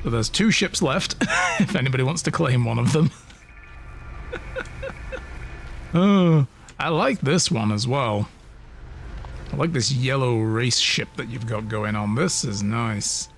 So there's two ships left, if anybody wants to claim one of them. Oh, I like this one as well. I like this yellow race ship that you've got going on. This is nice.